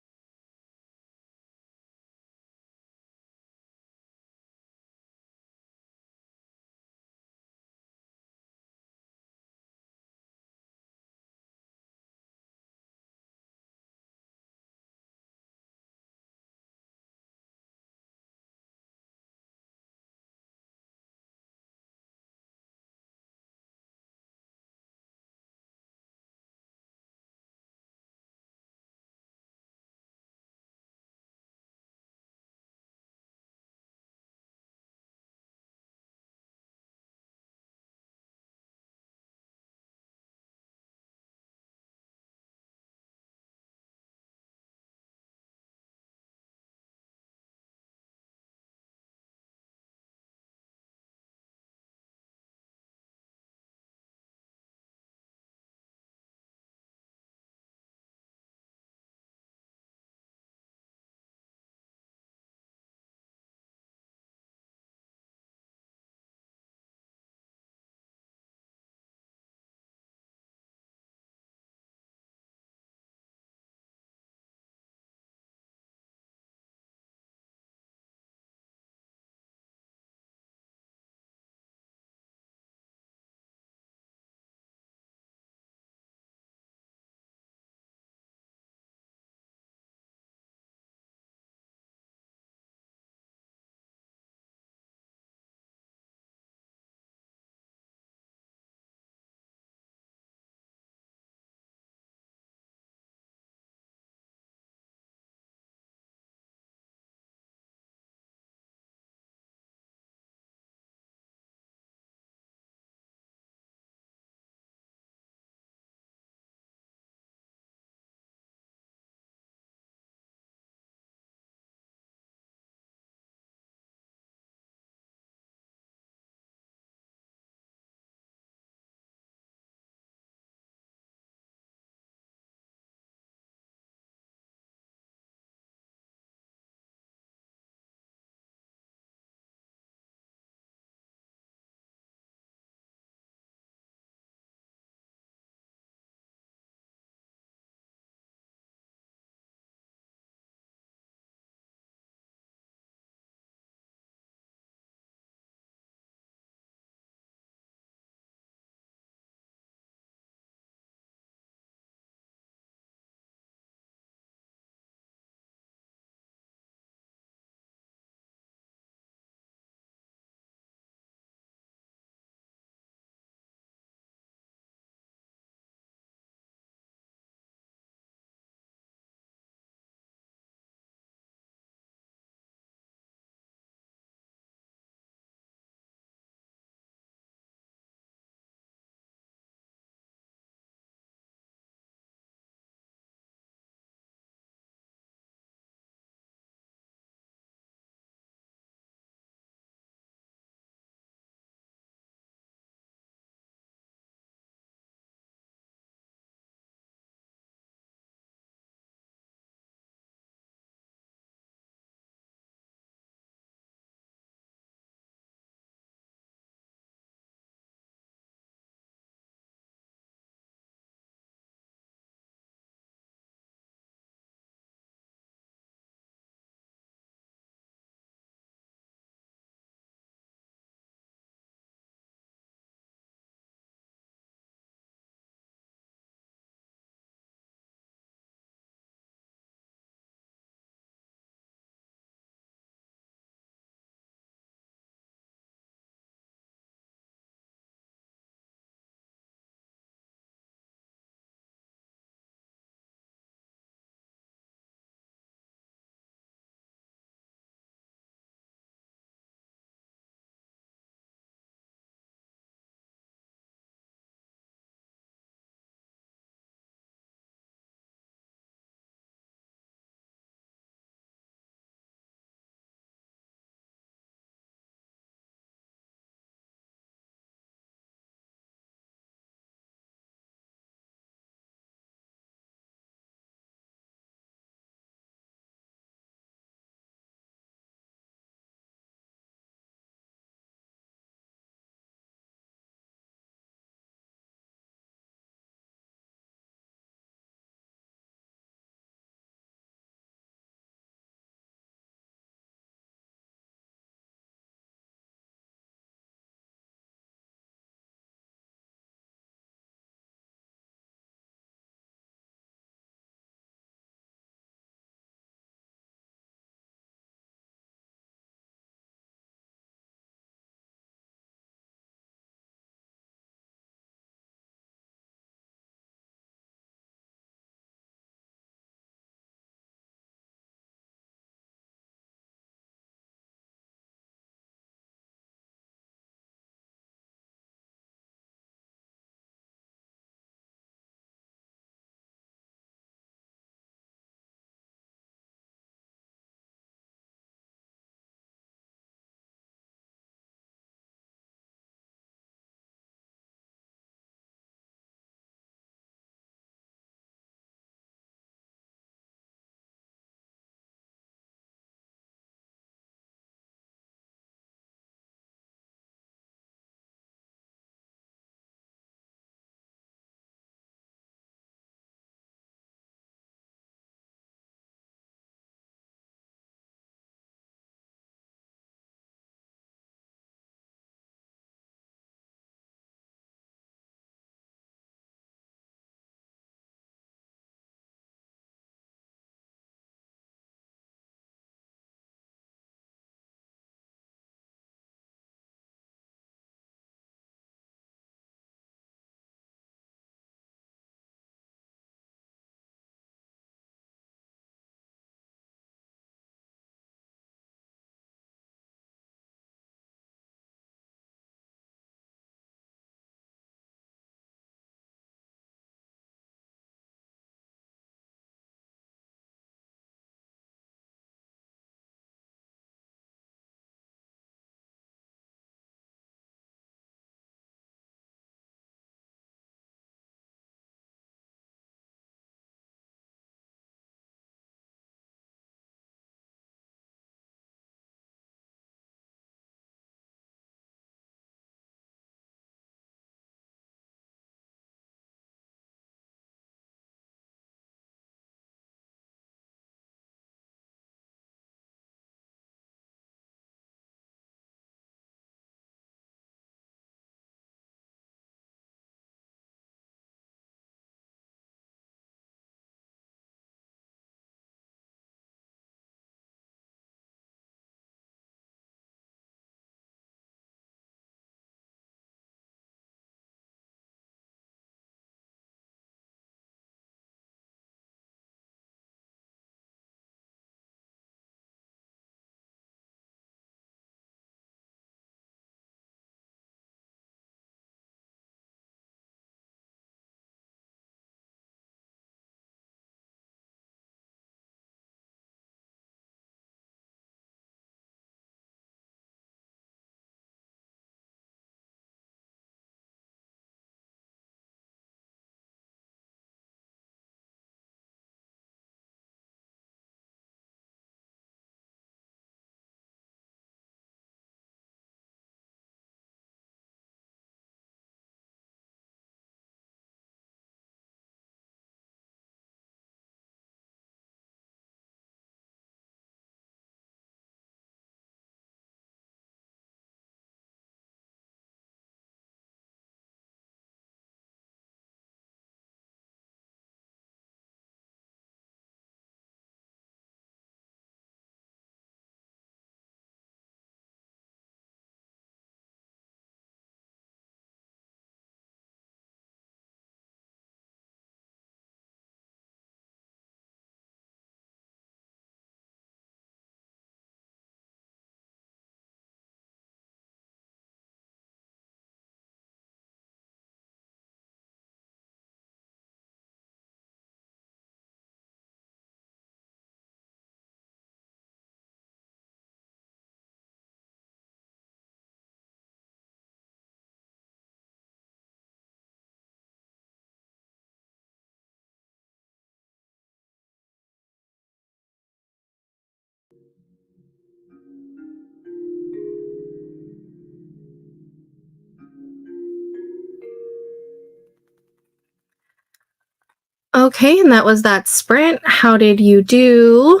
Okay, and that was that sprint. How did you do?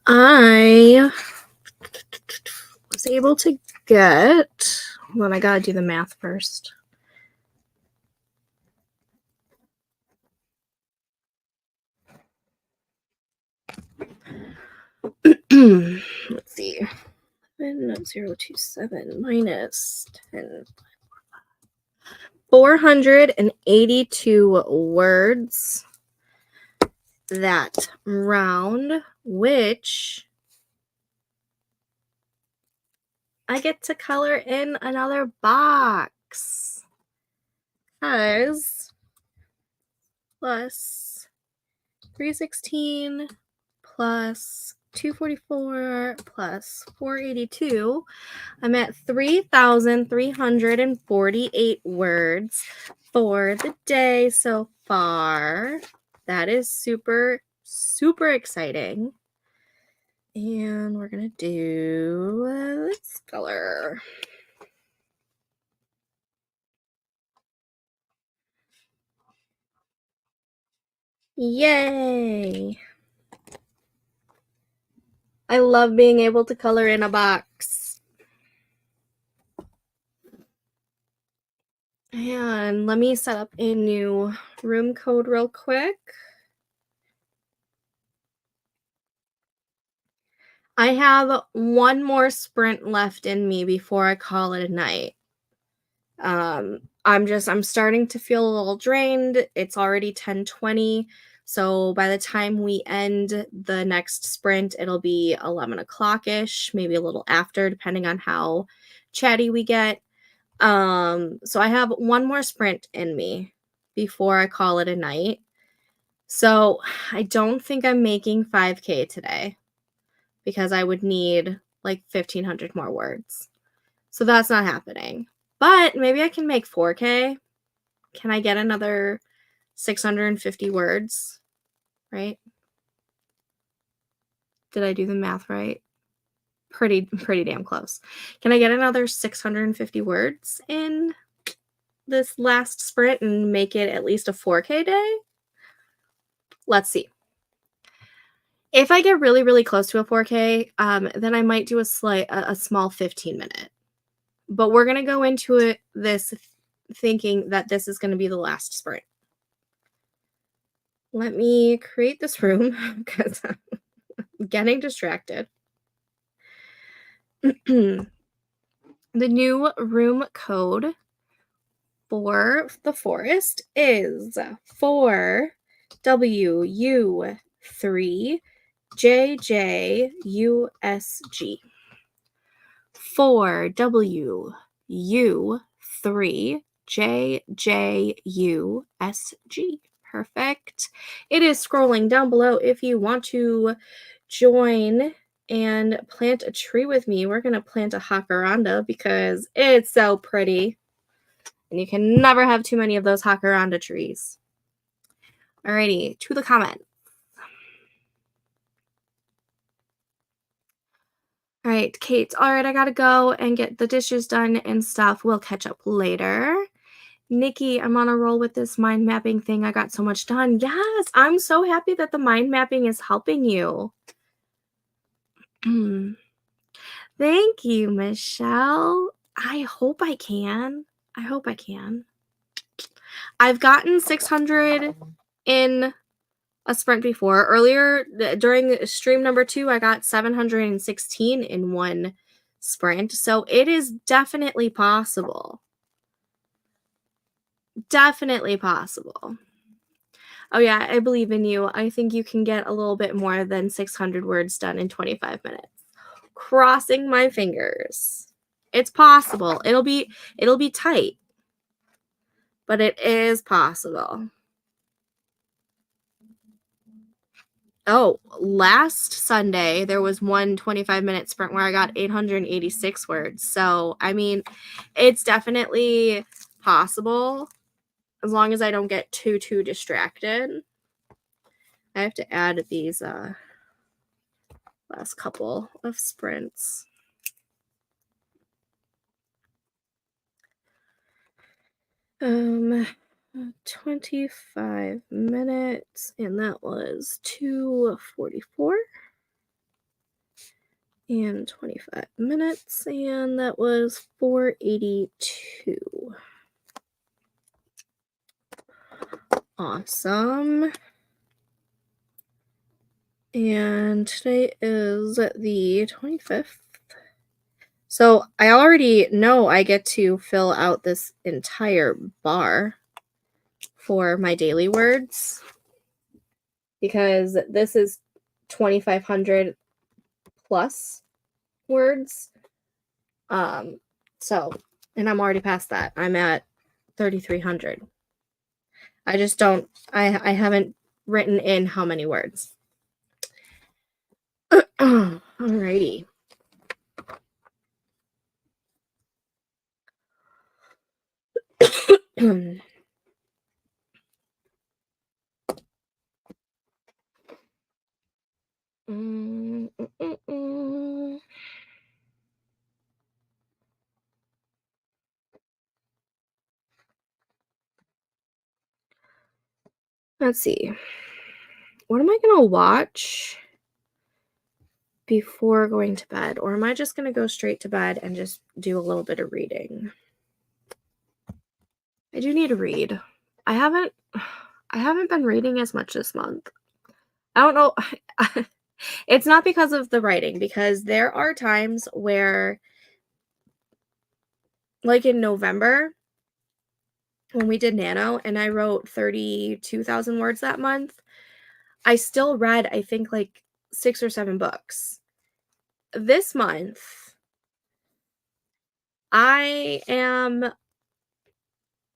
I was able to get, well, I gotta do the math first. Let's see. 0.027 minus 10. 482 words that round, which I get to color in another box. Because plus 316 plus 244 plus 482, I'm at 3,348 words for the day so far. That is super, super exciting. And we're going to do this color. Yay! I love being able to color in a box. And let me set up a new room code real quick. I have one more sprint left in me before I call it a night. I'm starting to feel a little drained. It's already 10:20. So by the time we end the next sprint, it'll be 11 o'clock-ish, maybe a little after, depending on how chatty we get. So I have one more sprint in me before I call it a night. So I don't think I'm making 5K today because I would need like 1,500 more words. So that's not happening. But maybe I can make 4K. Can I get another 650 words? Right? Did I do the math right? Pretty damn close. Can I get another 650 words in this last sprint and make it at least a 4K day? Let's see. If I get really, really close to a 4K, then I might do a small 15-minute. But we're going to go into this thinking that this is going to be the last sprint. Let me create this room because I'm getting distracted. The new room code for the forest is 4WU3JJUSG. 4WU3JJUSG. Perfect. It is scrolling down below if you want to join and plant a tree with me. We're going to plant a jacaranda because it's so pretty. And you can never have too many of those jacaranda trees. Alrighty, to the comment. All right, Kate. All right, I gotta go and get the dishes done and stuff. We'll catch up later. Nikki, I'm on a roll with this mind mapping thing. I got so much done. Yes, I'm so happy that the mind mapping is helping you. Thank you, Michelle. I hope I can. I've gotten 600 in a sprint before. Earlier, during stream number 2, I got 716 in one sprint. So it is definitely possible. Definitely possible. Oh yeah, I believe in you. I think you can get a little bit more than 600 words done in 25 minutes. Crossing my fingers. It's possible. It'll be tight, but it is possible. Oh, last Sunday, there was one 25-minute sprint where I got 886 words. So, I mean, it's definitely possible as long as I don't get too distracted. I have to add these last couple of sprints. 25 minutes, and that was 2:44. And 25 minutes, and that was 482. Awesome. And today is the 25th. So I already know I get to fill out this entire bar for my daily words because this is 2,500 plus words. So, and I'm already past that. I'm at 3,300. I just don't, I haven't written in how many words. Alrighty. Mm, mm, mm, mm. Let's see. What am I going to watch before going to bed? Or am I just going to go straight to bed and just do a little bit of reading? I do need to read. I haven't been reading as much this month. I don't know. It's not because of the writing, because there are times where, like in November, when we did Nano and I wrote 32,000 words that month, I still read, I think, like 6 or 7 books. This month, I am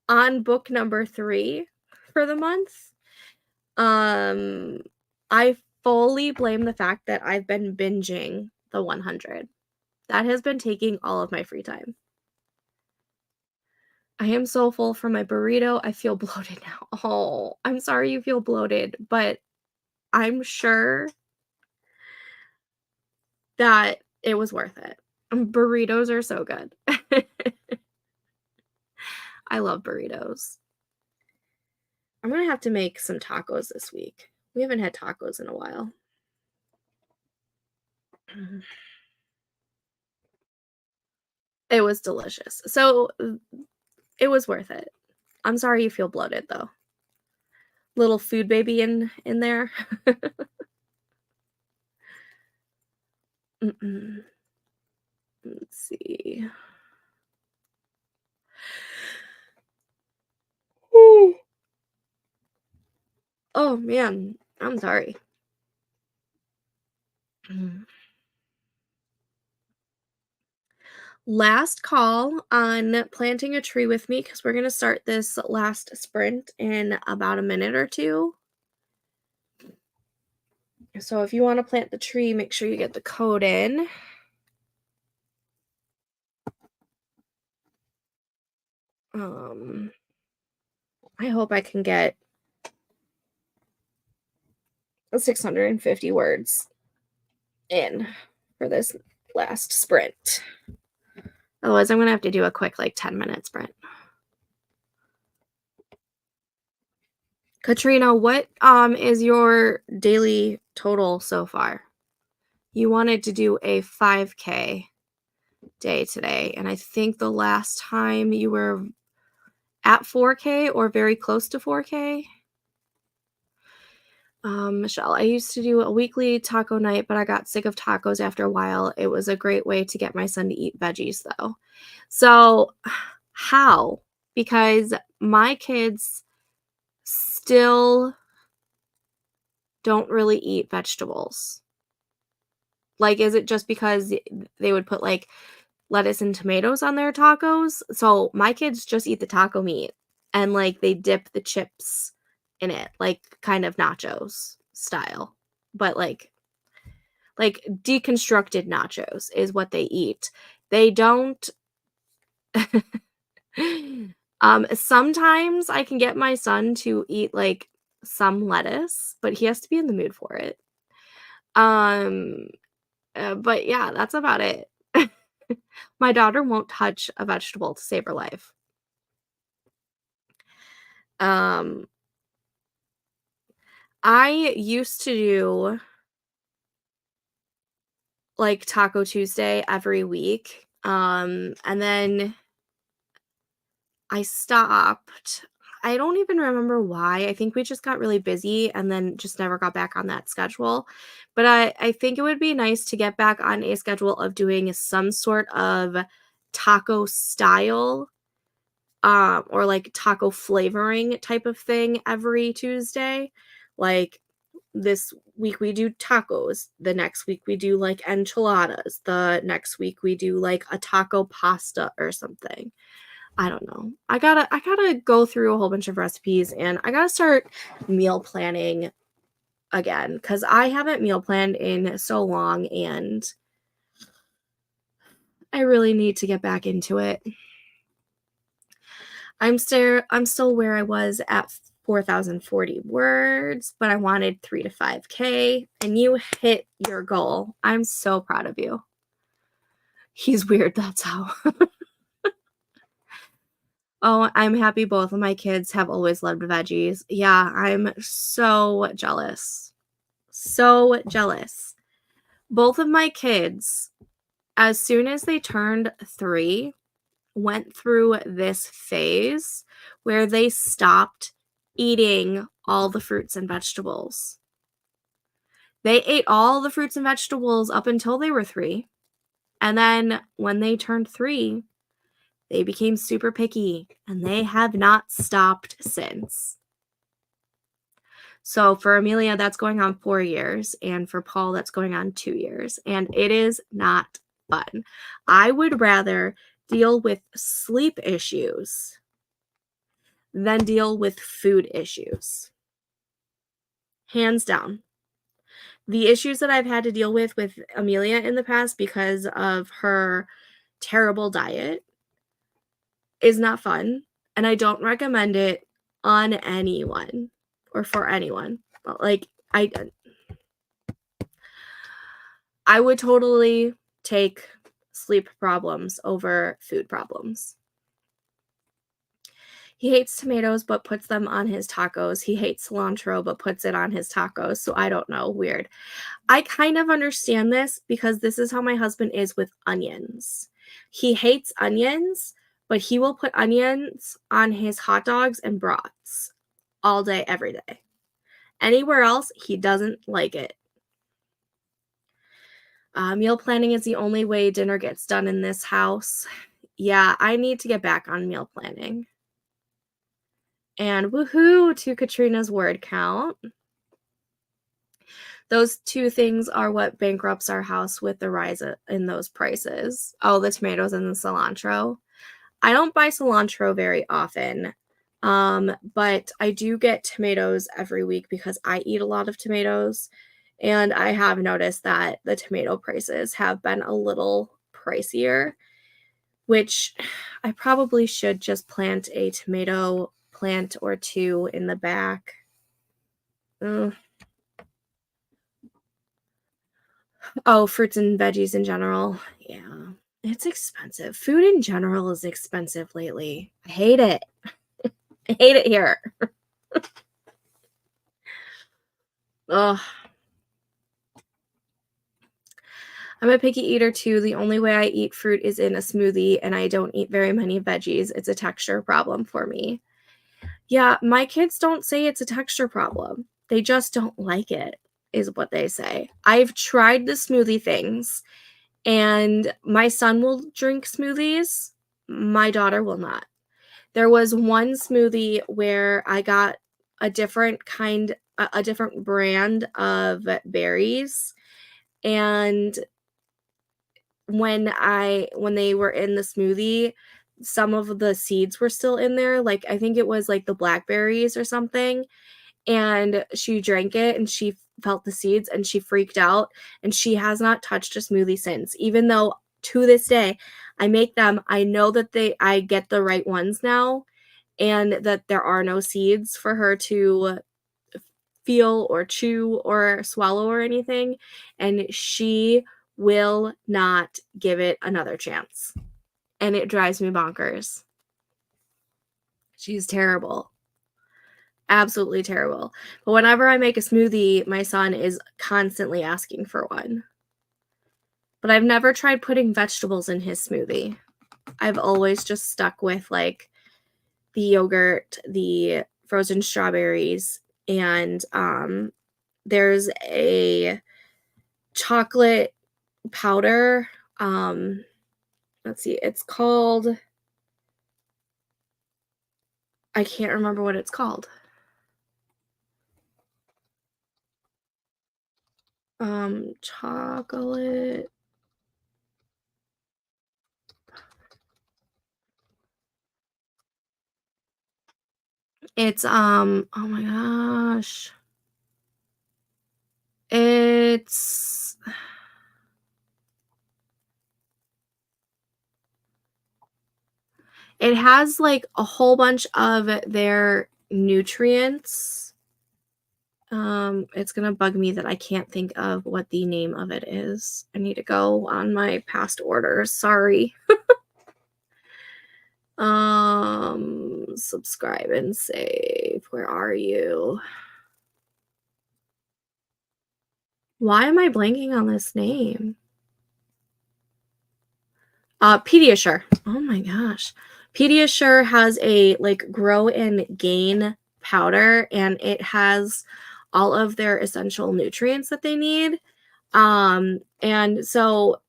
on book number 3 for the month. I fully blame the fact that I've been binging the 100. That has been taking all of my free time. I am so full from my burrito. I feel bloated now. Oh, I'm sorry you feel bloated, but I'm sure that it was worth it. Burritos are so good. I love burritos. I'm gonna have to make some tacos this week. We haven't had tacos in a while. It was delicious. So it was worth it. I'm sorry you feel bloated though. Little food baby in there. Mm-mm. Let's see. Ooh. Oh man, I'm sorry. Last call on planting a tree with me because we're going to start this last sprint in about a minute or two. So if you want to plant the tree, make sure you get the code in. I hope I can get 650 words in for this last sprint. Otherwise, I'm going to have to do a quick, like, 10-minute sprint. Katrina, what is your daily total so far? You wanted to do a 5K day today, and I think the last time you were at 4K or very close to 4K. Michelle, I used to do a weekly taco night, but I got sick of tacos after a while. It was a great way to get my son to eat veggies, though. So, how? Because my kids still don't really eat vegetables. Like, is it just because they would put, like, lettuce and tomatoes on their tacos? So, my kids just eat the taco meat, and, like, they dip the chips in it, like, kind of nachos style, but, like deconstructed nachos is what they eat. They don't sometimes I can get my son to eat, like, some lettuce, but he has to be in the mood for it. Um, but yeah, that's about it. My daughter won't touch a vegetable to save her life. Um, I used to do, like, Taco Tuesday every week, and then I stopped. I don't even remember why. I think we just got really busy and then just never got back on that schedule. But I think it would be nice to get back on a schedule of doing some sort of taco style, or like taco flavoring type of thing every Tuesday. Like this week we do tacos, the next week we do like enchiladas, the next week we do like a taco pasta or something. I don't know. I gotta go through a whole bunch of recipes, and I gotta start meal planning again because I haven't meal planned in so long, and I really need to get back into it. I'm still where I was at 4,040 words, but I wanted 3 to 5K, and you hit your goal. I'm so proud of you. He's weird, that's how. Oh, I'm happy both of my kids have always loved veggies. Yeah, I'm so jealous. So jealous. Both of my kids, as soon as they turned 3, went through this phase where they stopped eating all the fruits and vegetables. They ate all the fruits and vegetables up until they were 3. And then when they turned 3, they became super picky and they have not stopped since. So for Amelia, that's going on 4 years, and for Paul, that's going on 2 years, and it is not fun. I would rather deal with sleep issues than deal with food issues. Hands down. The issues that I've had to deal with Amelia in the past because of her terrible diet is not fun, and I don't recommend it on anyone or for anyone. Like, I would totally take sleep problems over food problems. He hates tomatoes but puts them on his tacos. He hates cilantro but puts it on his tacos. So I don't know. Weird. I kind of understand this because this is how my husband is with onions. He hates onions, but he will put onions on his hot dogs and brats all day, every day. Anywhere else, he doesn't like it. Meal planning is the only way dinner gets done in this house. Yeah, I need to get back on meal planning. And woohoo to Katrina's word count. Those two things are what bankrupts our house with the rise in those prices. Oh, the tomatoes and the cilantro. I don't buy cilantro very often, but I do get tomatoes every week because I eat a lot of tomatoes. And I have noticed that the tomato prices have been a little pricier, which I probably should just plant a tomato plant or 2 in the back. Ugh. Oh, fruits and veggies in general. Yeah, it's expensive. Food in general is expensive lately. I hate it. I hate it here. Ugh. I'm a picky eater too. The only way I eat fruit is in a smoothie, and I don't eat very many veggies. It's a texture problem for me. Yeah, my kids don't say it's a texture problem. They just don't like it, is what they say. I've tried the smoothie things, and my son will drink smoothies. My daughter will not. There was one smoothie where I got a different a different brand of berries, and when they were in the smoothie, some of the seeds were still in there. Like, I think it was like the blackberries or something, and she drank it and she felt the seeds and she freaked out, and she has not touched a smoothie since, even though to this day I make them. I know that I get the right ones now, and that there are no seeds for her to feel or chew or swallow or anything, and she will not give it another chance. And it drives me bonkers. She's terrible. Absolutely terrible. But whenever I make a smoothie, my son is constantly asking for one. But I've never tried putting vegetables in his smoothie. I've always just stuck with, like, the yogurt, the frozen strawberries, and, there's a chocolate powder, um, let's see, it's called I can't remember what it's called. Chocolate it's, oh my gosh. It's it has, like, a whole bunch of their nutrients. It's gonna bug me that I can't think of what the name of it is. I need to go on my past orders, sorry. Subscribe and save. Where are you? Why am I blanking on this name? Pediasure. Oh my gosh. Pediasure has a, like, grow and gain powder, and it has all of their essential nutrients that they need. And so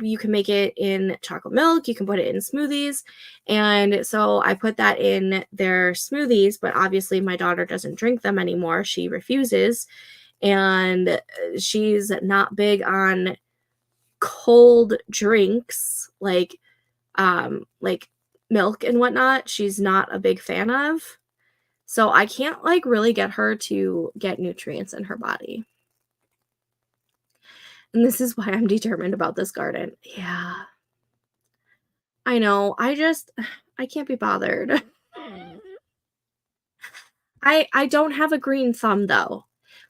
you can make it in chocolate milk, you can put it in smoothies. And so I put that in their smoothies, but obviously my daughter doesn't drink them anymore. She refuses. And she's not big on cold drinks like milk and whatnot. She's not a big fan of. So I can't, like, really get her to get nutrients in her body. And this is why I'm determined about this garden. Yeah, I know. I can't be bothered. I don't have a green thumb though.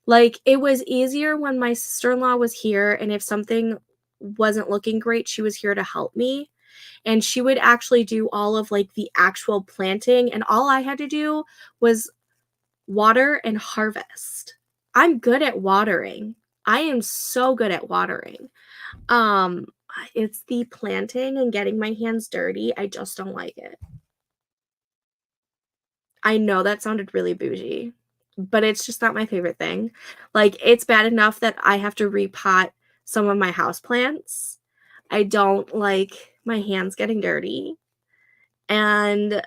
Like, it was easier when my sister-in-law was here, and if something wasn't looking great, she was here to help me. And she would actually do all of, like, the actual planting, and all I had to do was water and harvest. I'm good at watering. I am so good at watering. Um, it's the planting and getting my hands dirty, I just don't like it. I know that sounded really bougie, but it's just not my favorite thing. Like, it's bad enough that I have to repot some of my houseplants. I don't like my hands getting dirty, and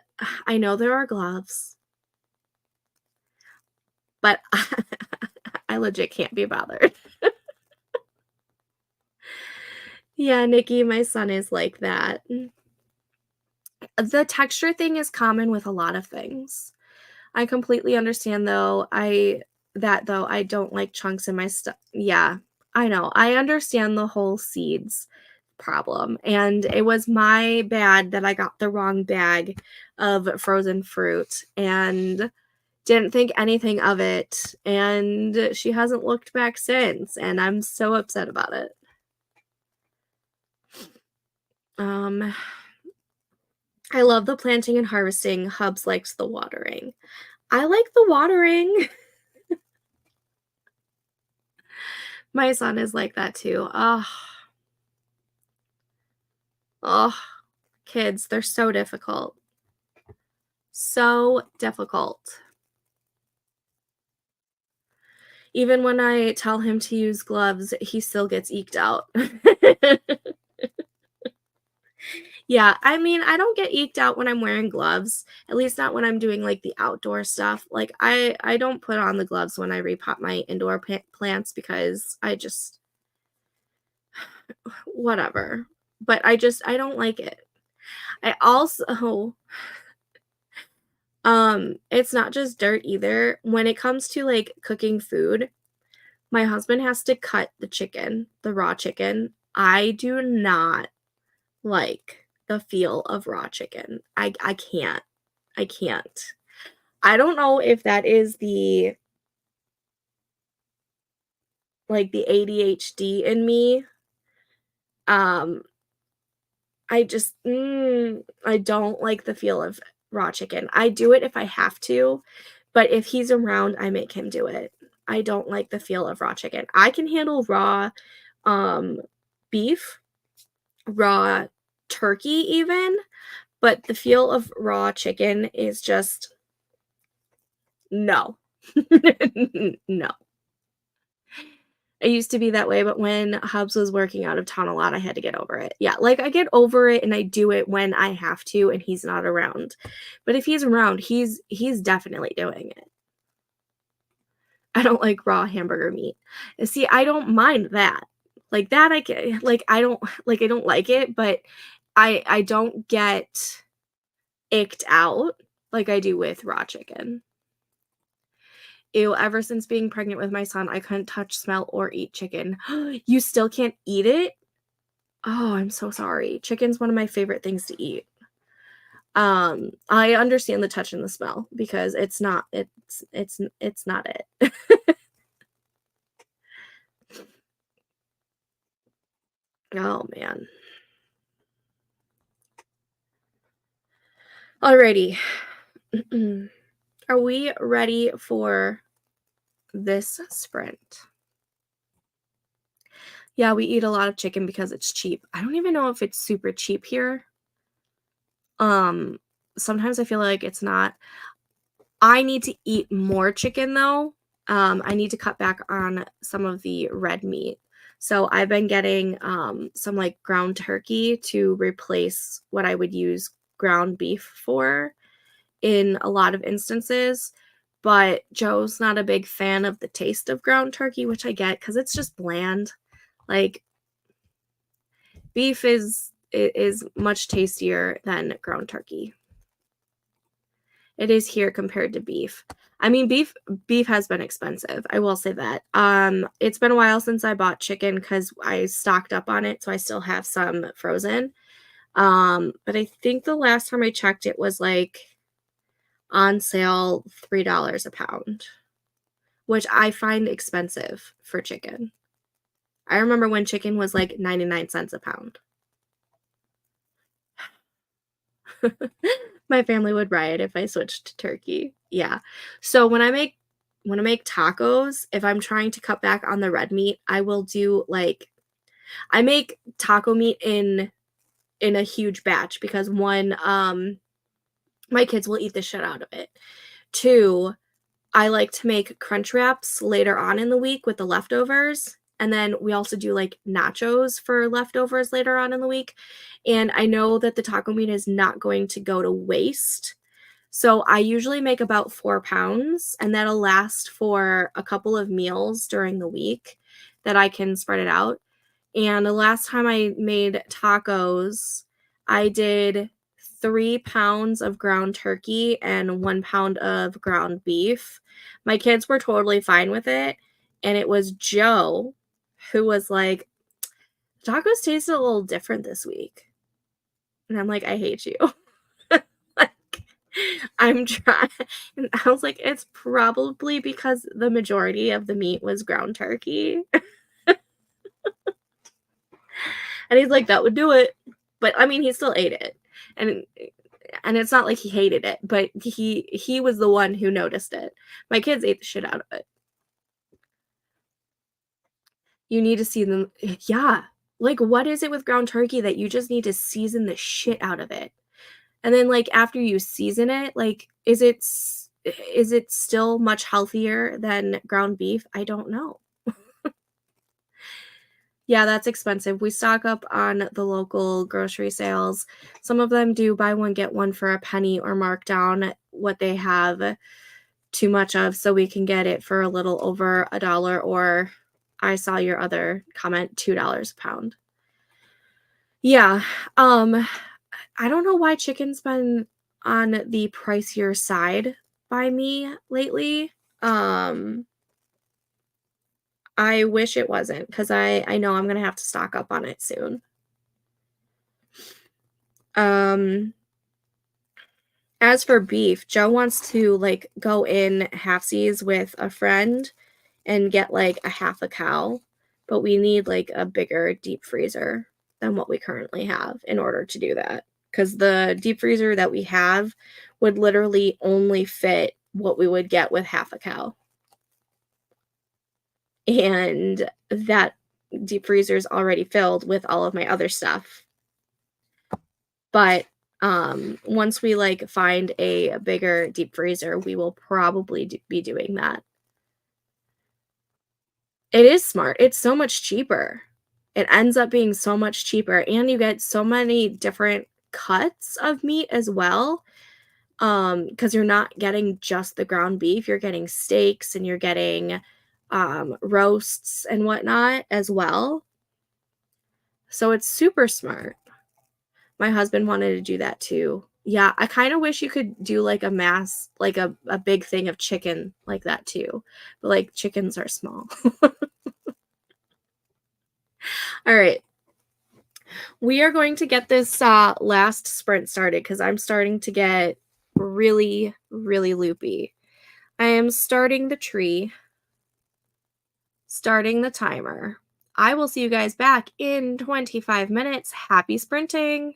I know there are gloves, but I legit can't be bothered. Yeah, Nikki, my son is like that. The texture thing is common with a lot of things. I completely understand though I don't like chunks in my stuff. Yeah, I know. I understand the whole seeds problem, and it was my bad that I got the wrong bag of frozen fruit and didn't think anything of it, and she hasn't looked back since, and I'm so upset about it. Um, I love the planting and harvesting. Hubs likes the watering. I like the watering. My son is like that too. Oh, kids, they're so difficult. So difficult. Even when I tell him to use gloves, he still gets eked out. Yeah, I mean, I don't get eked out when I'm wearing gloves, at least not when I'm doing, like, the outdoor stuff. Like, I don't put on the gloves when I repot my indoor plants because I just whatever. But I don't like it. I also it's not just dirt either. When it comes to, like, cooking food, my husband has to cut the chicken, the raw chicken. I do not like the feel of raw chicken. I can't. I can't. I don't know if that is the ADHD in me. Um, I don't like the feel of raw chicken. I do it if I have to, But if he's around, I make him do it. I don't like the feel of raw chicken. I can handle raw, um, beef, raw turkey even, but the feel of raw chicken is just no. No. It used to be that way, but when Hubs was working out of town a lot, I had to get over it. Yeah, like, I get over it and I do it when I have to and he's not around. But if he's around, he's definitely doing it. I don't like raw hamburger meat. And see, I don't mind that. Like, that I can like, I don't like it, but I don't get icked out like I do with raw chicken. Ew, ever since being pregnant with my son, I couldn't touch, smell, or eat chicken. You still can't eat it? Oh, I'm so sorry. Chicken's one of my favorite things to eat. I understand the touch and the smell because it's not it. Oh, man. Alrighty. Are we ready for this sprint? Yeah, we eat a lot of chicken because it's cheap. I don't even know if it's super cheap here. Um, Sometimes I feel like it's not. I need to eat more chicken though. I need to cut back on some of the red meat. So I've been getting some like ground turkey to replace what I would use ground beef for in a lot of instances. But Joe's not a big fan of the taste of ground turkey, which I get because it's just bland. Like beef is much tastier than ground turkey. It is here compared to beef. I mean, beef has been expensive. I will say that. It's been a while since I bought chicken because I stocked up on it, so I still have some frozen. But I think the last time I checked, it was like on sale $3 a pound, which I find expensive for chicken. I remember when chicken was like 99 cents a pound. My family would riot if I switched to turkey. Yeah. So when I make tacos, if I'm trying to cut back on the red meat, I will do like I make taco meat in a huge batch because one, my kids will eat the shit out of it. Two, I like to make crunch wraps later on in the week with the leftovers. And then we also do like nachos for leftovers later on in the week. And I know that the taco meat is not going to go to waste. So I usually make about 4 pounds, and that'll last for a couple of meals during the week that I can spread it out. And the last time I made tacos, I did 3 pounds of ground turkey and 1 pound of ground beef. My kids were totally fine with it. And it was Joe who was like, tacos tasted a little different this week. And I'm like, I hate you. Like, I'm trying. And I was like, it's probably because the majority of the meat was ground turkey. And he's like, that would do it. But I mean, he still ate it. And it's not like he hated it, but he was the one who noticed it. My kids ate the shit out of it. You need to see them. Yeah. Like, what is it with ground turkey that you just need to season the shit out of it? And then, like, after you season it, like, is it still much healthier than ground beef? I don't know. Yeah, that's expensive. We stock up on the local grocery sales. Some of them do buy one, get one for a penny or mark down what they have too much of so we can get it for a little over $1, or I saw your other comment, $2 a pound. Yeah. I don't know why chicken's been on the pricier side by me lately. I wish it wasn't because I know I'm gonna have to stock up on it soon. Um, as for beef, Joe wants to like go in halfsies with a friend and get like a half a cow, but we need like a bigger deep freezer than what we currently have in order to do that. Because the deep freezer that we have would literally only fit what we would get with half a cow. And that deep freezer is already filled with all of my other stuff. But once we like find a bigger deep freezer, we will probably be doing that. It is smart. It's so much cheaper. It ends up being so much cheaper, and you get so many different cuts of meat as well. Because you're not getting just the ground beef, you're getting steaks and you're getting roasts and whatnot as well. So it's super smart. My husband wanted to do that too. Yeah, I kind of wish you could do like a mass, like a big thing of chicken like that too. But like chickens are small. All right. We are going to get this last sprint started because I'm starting to get really, really loopy. I am starting the tree, starting the timer. I will see you guys back in 25 minutes. Happy sprinting.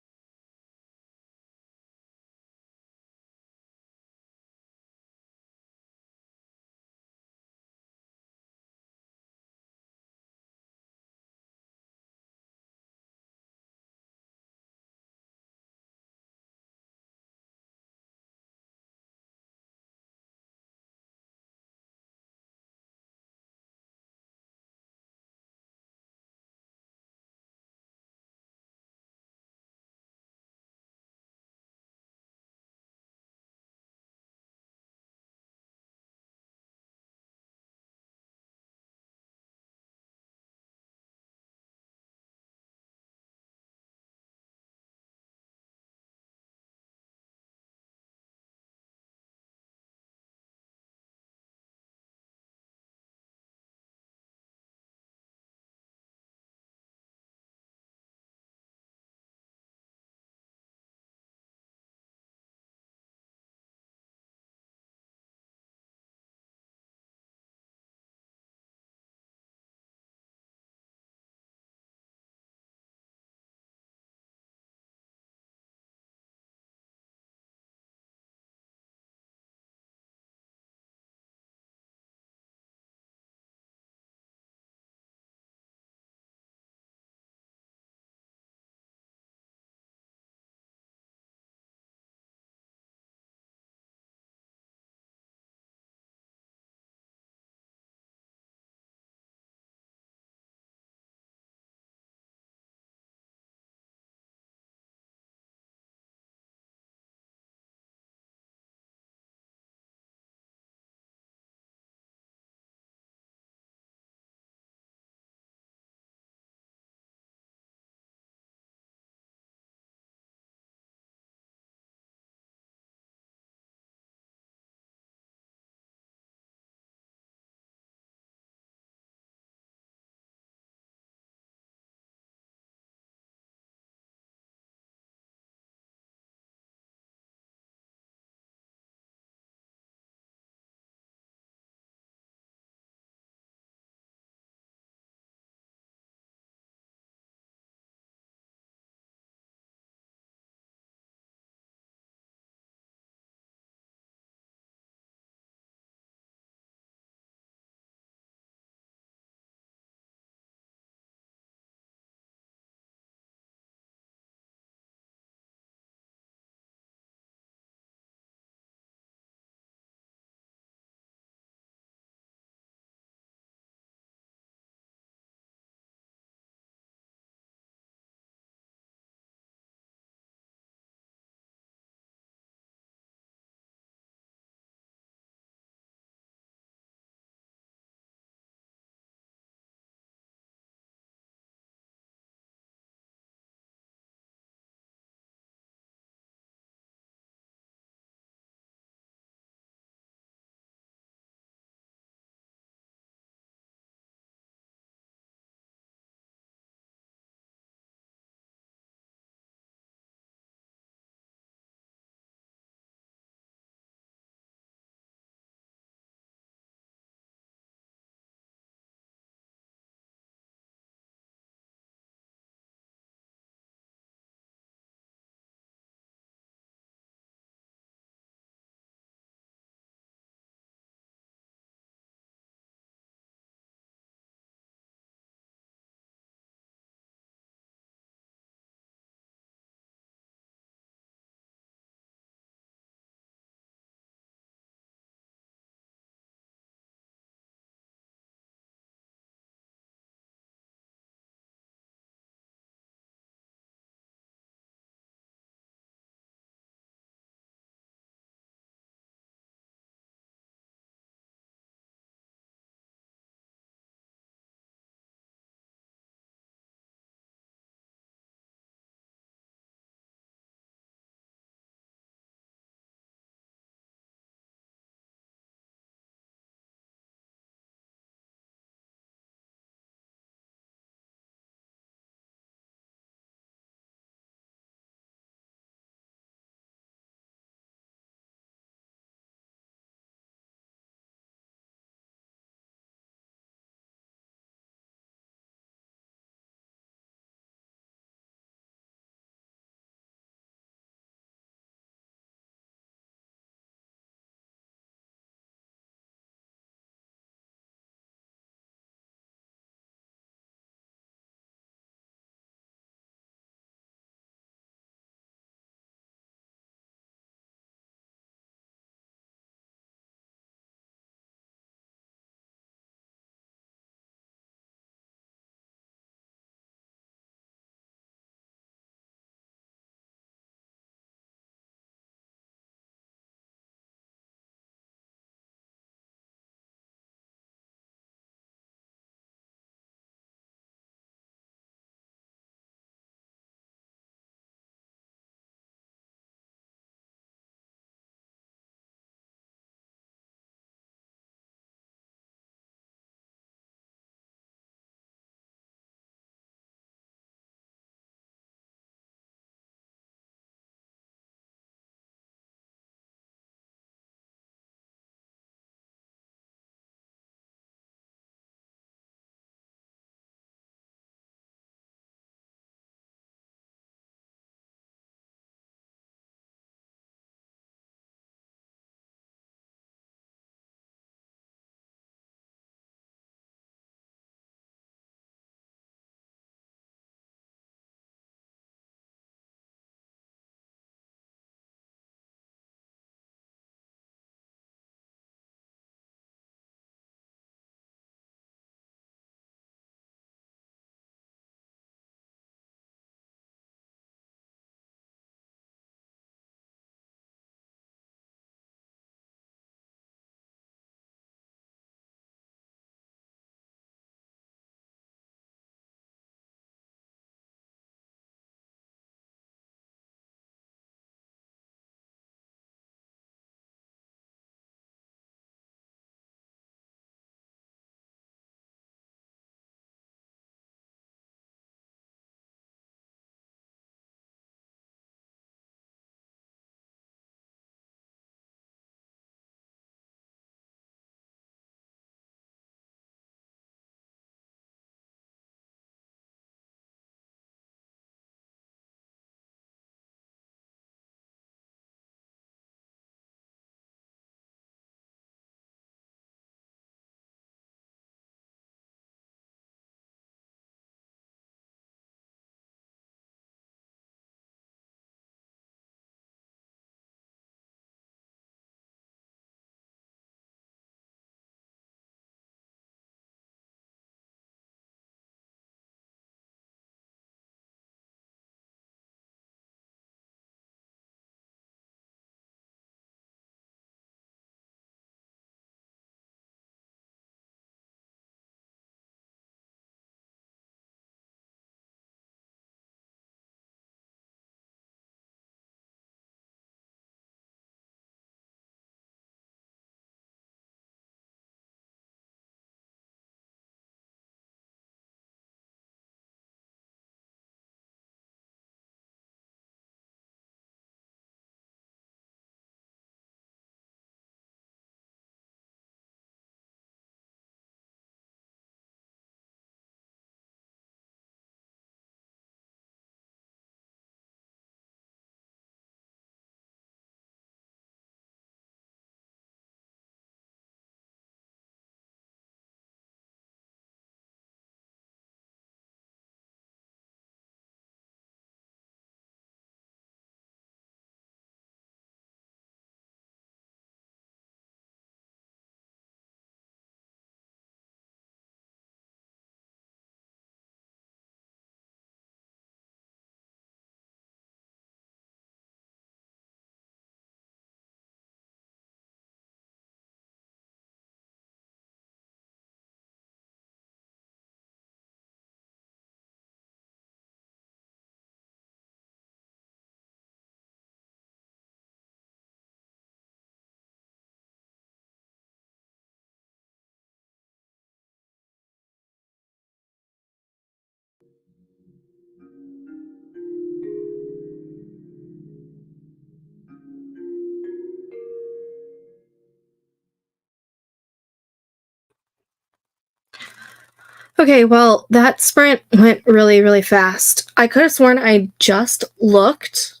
Okay, well, that sprint went really, really fast. I could have sworn I just looked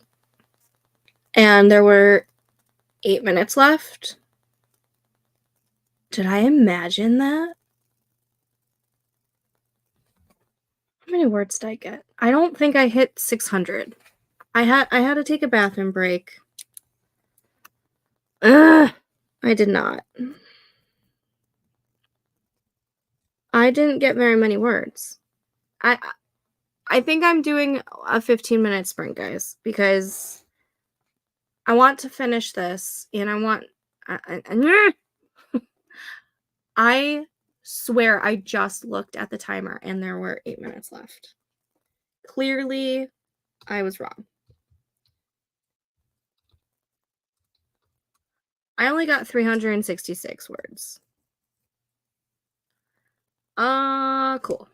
and there were 8 minutes left. Did I imagine that? How many words did I get? I don't think I hit 600. I had to take a bathroom break. Ugh, I did not. I didn't get very many words. I think I'm doing a 15-minute sprint, guys, because I want to finish this, and I want. I swear I just looked at the timer, and there were 8 minutes left. Clearly, I was wrong. I only got 366 words. Cool.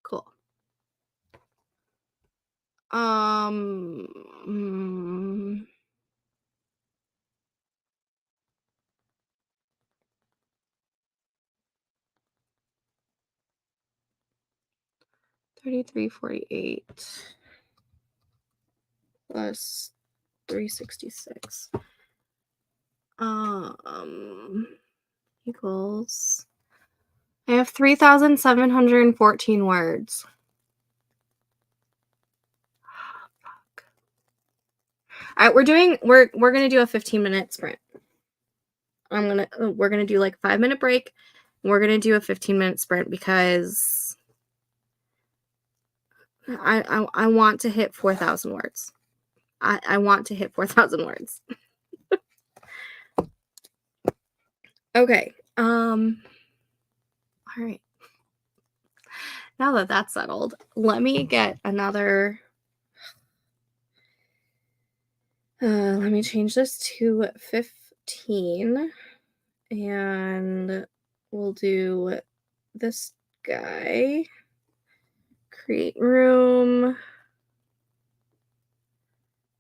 Cool. Mm, 3348 plus 366 equals, I have 3,714 words. Fuck. All right, we're gonna do a 15-minute sprint. We're gonna do like a 5-minute break, and we're gonna do a 15-minute sprint because I want to hit 4,000 words. I want to hit 4,000 words. Okay. All right. Now that that's settled, let me get another. Let me change this to 15, and we'll do this guy. Create room.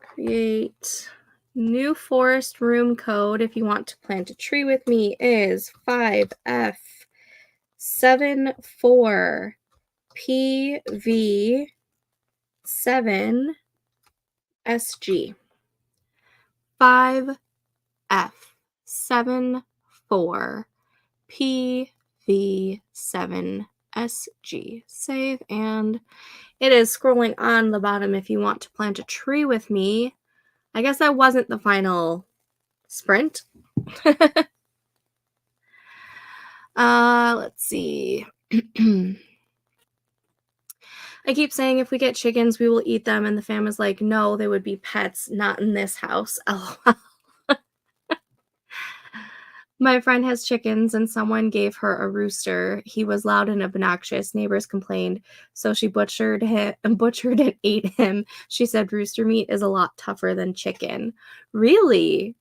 Create new forest room code. If you want to plant a tree with me, is 5F74PV7SG. 5F74PV7SG. Save, and it is scrolling on the bottom if you want to plant a tree with me. I guess that wasn't the final sprint. Let's see. I keep saying if we get chickens, we will eat them, and the family's like, no, they would be pets, not in this house. LOL. My friend has chickens, and someone gave her a rooster. He was loud and obnoxious. Neighbors complained, so she butchered and ate him. She said rooster meat is a lot tougher than chicken. Really?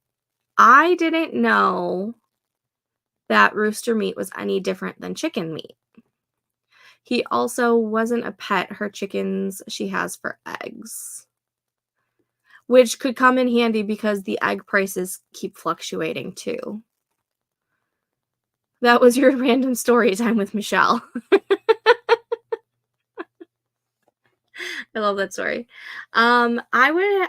I didn't know that rooster meat was any different than chicken meat. He also wasn't a pet. Her chickens she has for eggs, which could come in handy because the egg prices keep fluctuating too. That was your random story time with Michelle. I love that story. I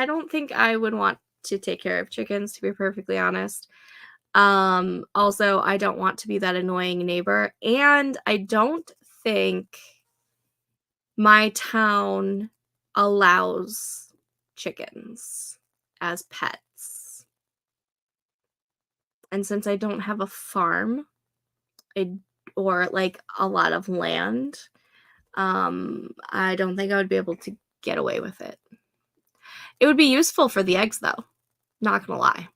don't think I would want to take care of chickens, to be perfectly honest. Also, I don't want to be that annoying neighbor, and I don't think my town allows chickens as pets. And since I don't have a farm, or like a lot of land, I don't think I would be able to get away with it. It would be useful for the eggs, though. Not gonna lie.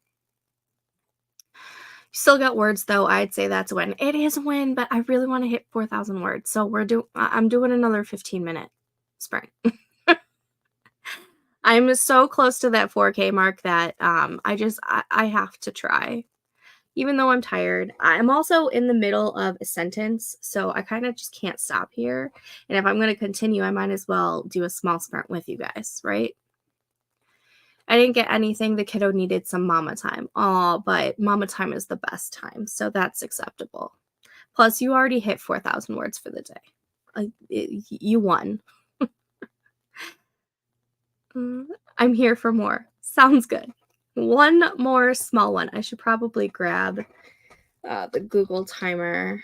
Still got words, though. I'd say that's a win. It is a win, but I really want to hit 4,000 words. So I'm doing another 15-minute sprint. I'm so close to that 4K mark that I have to try. Even though I'm tired, I'm also in the middle of a sentence, so I kind of just can't stop here. And if I'm going to continue, I might as well do a small sprint with you guys, right? I didn't get anything. The kiddo needed some mama time. Aw, but mama time is the best time, so that's acceptable. Plus, you already hit 4,000 words for the day. You won. Mm, I'm here for more. Sounds good. One more small one. I should probably grab the Google timer.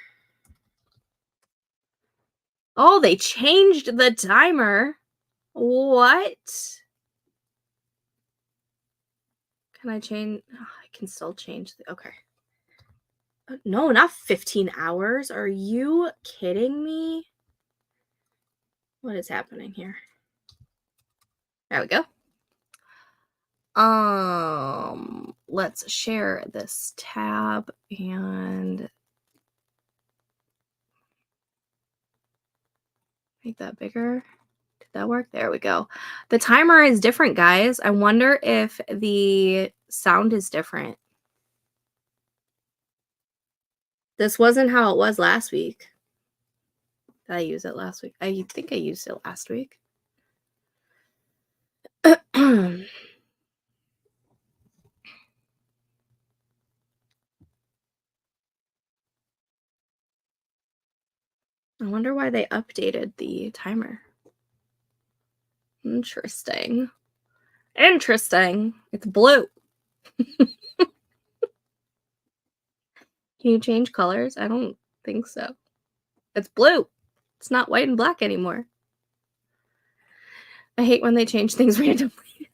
Oh, they changed the timer. What? Can I change? Oh, I can still change. Okay. No, not 15 hours. Are you kidding me? What is happening here? There we go. Let's share this tab and make that bigger. Did that work? There we go. The timer is different, guys. I wonder if the sound is different. This wasn't how it was last week. Did I use it last week? I think I used it last week. I wonder why they updated the timer. Interesting. Interesting. It's blue. Can you change colors? I don't think so. It's blue. It's not white and black anymore. I hate when they change things randomly.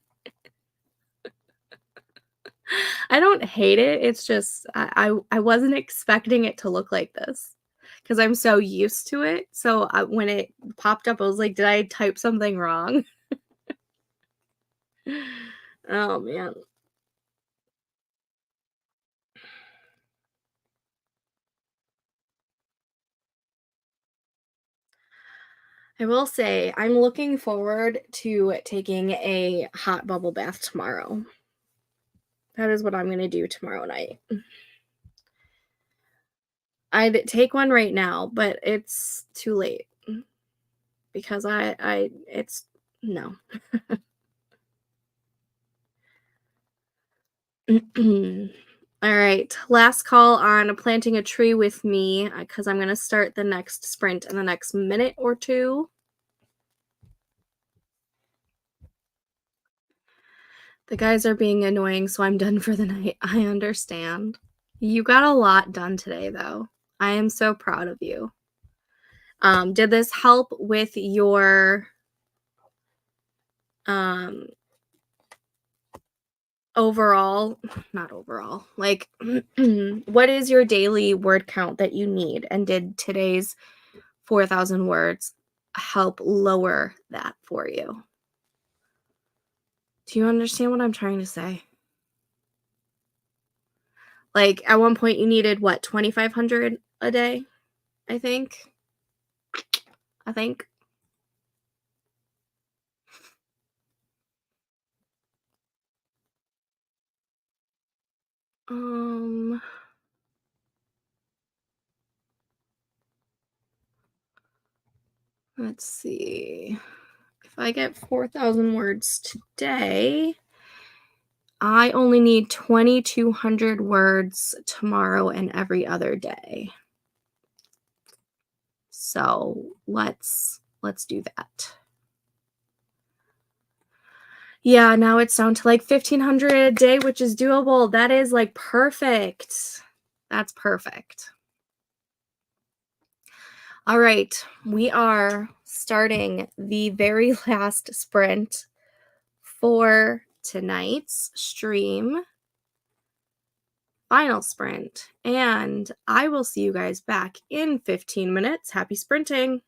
I don't hate it. It's just I wasn't expecting it to look like this because I'm so used to it. So when it popped up, I was like, did I type something wrong? Oh man. I will say I'm looking forward to taking a hot bubble bath tomorrow. That is what I'm going to do tomorrow night. I'd take one right now, but it's too late because it's no. All right, last call on planting a tree with me because I'm going to start the next sprint in the next minute or two. The guys are being annoying, so I'm done for the night. I understand. You got a lot done today, though. I am so proud of you. Did this help with your overall, not overall, like what is your daily word count that you need? And did today's 4,000 words help lower that for you? Do you understand what I'm trying to say? Like at one point you needed what, 2,500 a day? I think. Um, let's see. If I get 4,000 words today, I only need 2,200 words tomorrow and every other day. So let's do that. Yeah, now it's down to like 1,500 a day, which is doable. That is like perfect. That's perfect. All right, we are starting the very last sprint for tonight's stream. Final sprint. And I will see you guys back in 15 minutes. Happy sprinting.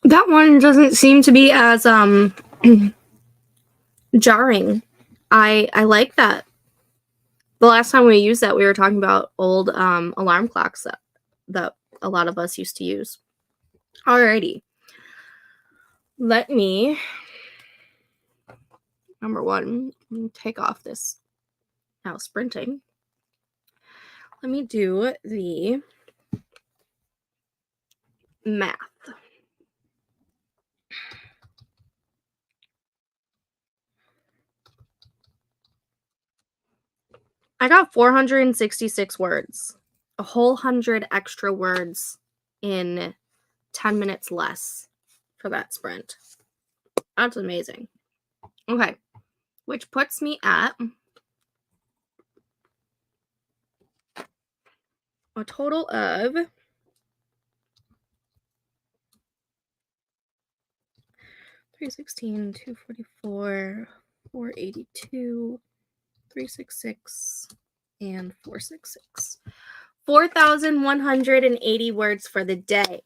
That one doesn't seem to be as jarring. I like that. The last time we used that, we were talking about old alarm clocks that a lot of us used to use. Alrighty. Let me, number one, take off this now sprinting. Let me do the math. I got 466 words, a whole 100 extra words in 10 minutes less for that sprint. That's amazing. Okay, which puts me at a total of 316, 244, 482, 366, and 466. 4,180 words for the day.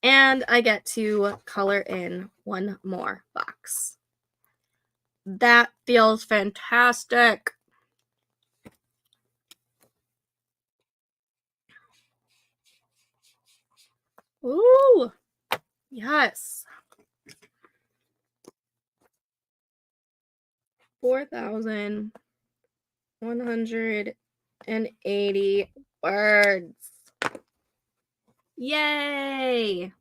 And I get to color in one more box. That feels fantastic. Ooh, yes. 4,180 words. Yay!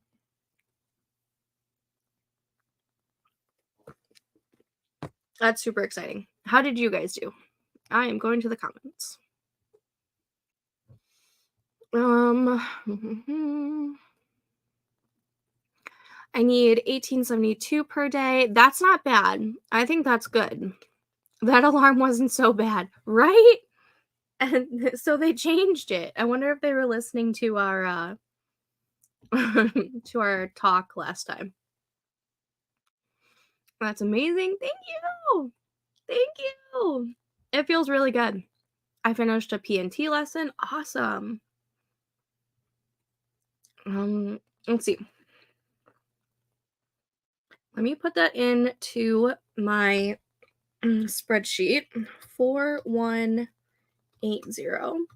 That's super exciting. How did you guys do? I am going to the comments. I need 1872 per day. That's not bad. I think that's good. That alarm wasn't so bad, right? And so they changed it. I wonder if they were listening to our to our talk last time. That's amazing. Thank you. Thank you. It feels really good. I finished a P&T lesson. Awesome. Let's see. Let me put that into my spreadsheet. 4180.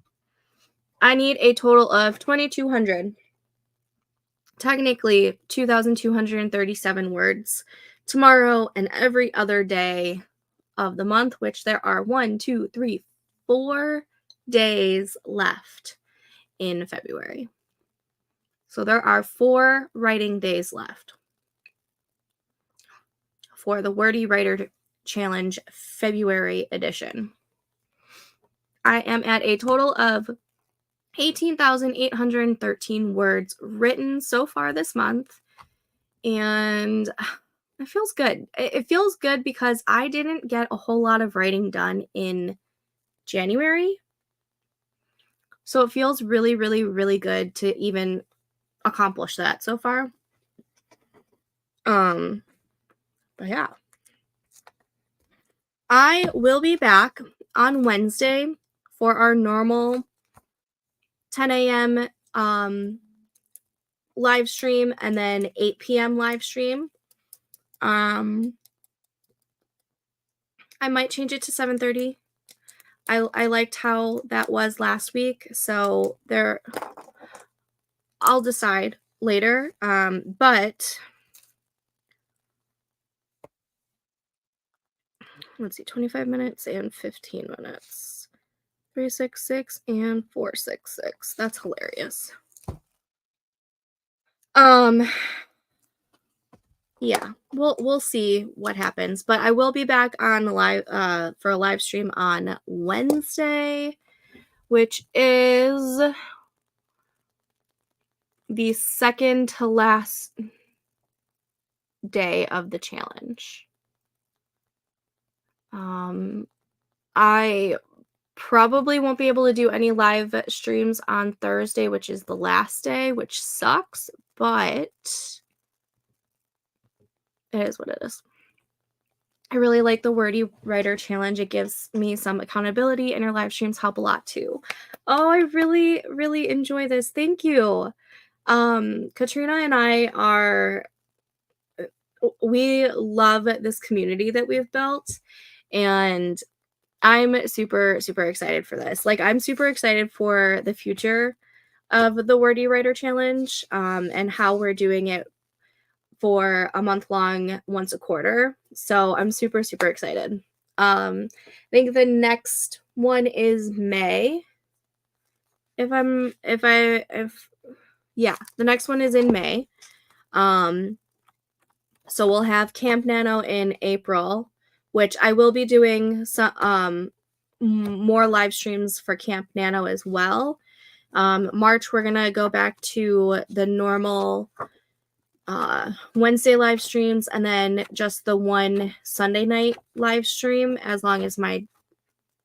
I need a total of 2,200. Technically, 2,237 words tomorrow and every other day of the month, which there are 4 days left in February. So there are 4 writing days left for the Wordy Writer Challenge February edition. I am at a total of 18,813 words written so far this month, and it feels good. It feels good because I didn't get a whole lot of writing done in January. So it feels really, really, really good to even accomplish that so far. But yeah. I will be back on Wednesday for our normal 10 a.m. Live stream and then 8 p.m. live stream. I might change it to 7:30. I liked how that was last week, so I'll decide later. But let's see, 25 minutes and 15 minutes. 366 and 466. That's hilarious. Yeah, we'll see what happens, but I will be back on live for a live stream on Wednesday, which is the second to last day of the challenge. I probably won't be able to do any live streams on Thursday, which is the last day, which sucks, but it is what it is. I really like the Wordy Writer Challenge. It gives me some accountability, and your live streams help a lot too. Oh, I really, really enjoy this. Thank you. Katrina and I are we love this community that we've built, and I'm super, super excited for this. Like, I'm super excited for the future of the Wordy Writer Challenge, and how we're doing it for a month long, once a quarter. So I'm super, super excited. I think the next one is May. If yeah, the next one is in May. Um, so we'll have Camp Nano in April, which I will be doing some more live streams for Camp Nano as well. March, we're gonna go back to the normal Wednesday live streams, and then just the one Sunday night live stream, as long as my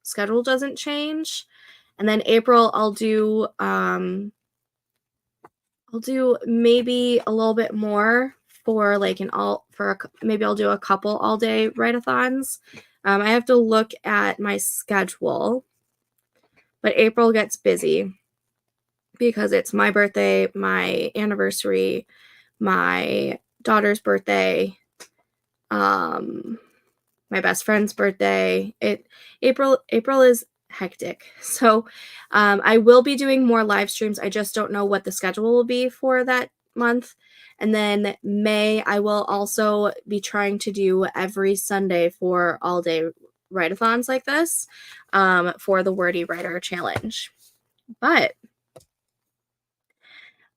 schedule doesn't change. And then April, I'll do maybe a little bit more for like maybe I'll do a couple all day write-a-thons. I have to look at my schedule, but April gets busy because it's my birthday, my anniversary, my daughter's birthday, my best friend's birthday. April is hectic. So I will be doing more live streams. I just don't know what the schedule will be for that month. And then May, I will also be trying to do every Sunday for all day write-a-thons like this, for the Wordy Writer Challenge. But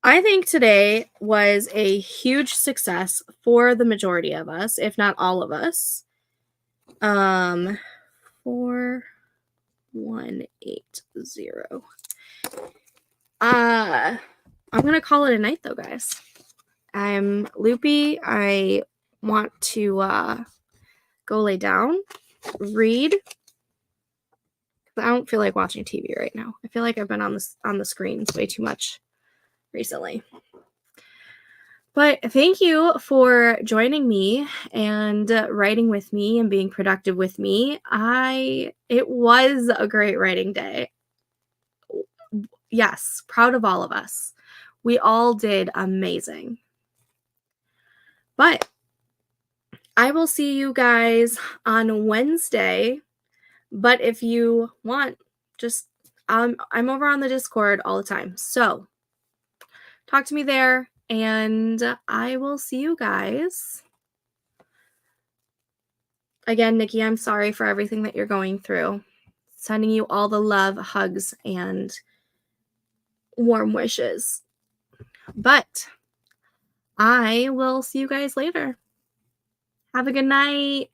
I think today was a huge success for the majority of us, if not all of us. 4180. I'm gonna call it a night though, guys. I'm loopy. I want to go lay down, read. I don't feel like watching TV right now. I feel like I've been on the screens way too much recently. But thank you for joining me and writing with me and being productive with me. It was a great writing day. Yes, proud of all of us. We all did amazing. But I will see you guys on Wednesday. But if you want, just I'm over on the Discord all the time. So talk to me there, and I will see you guys. Again, Nikki, I'm sorry for everything that you're going through. Sending you all the love, hugs, and warm wishes. But I will see you guys later. Have a good night.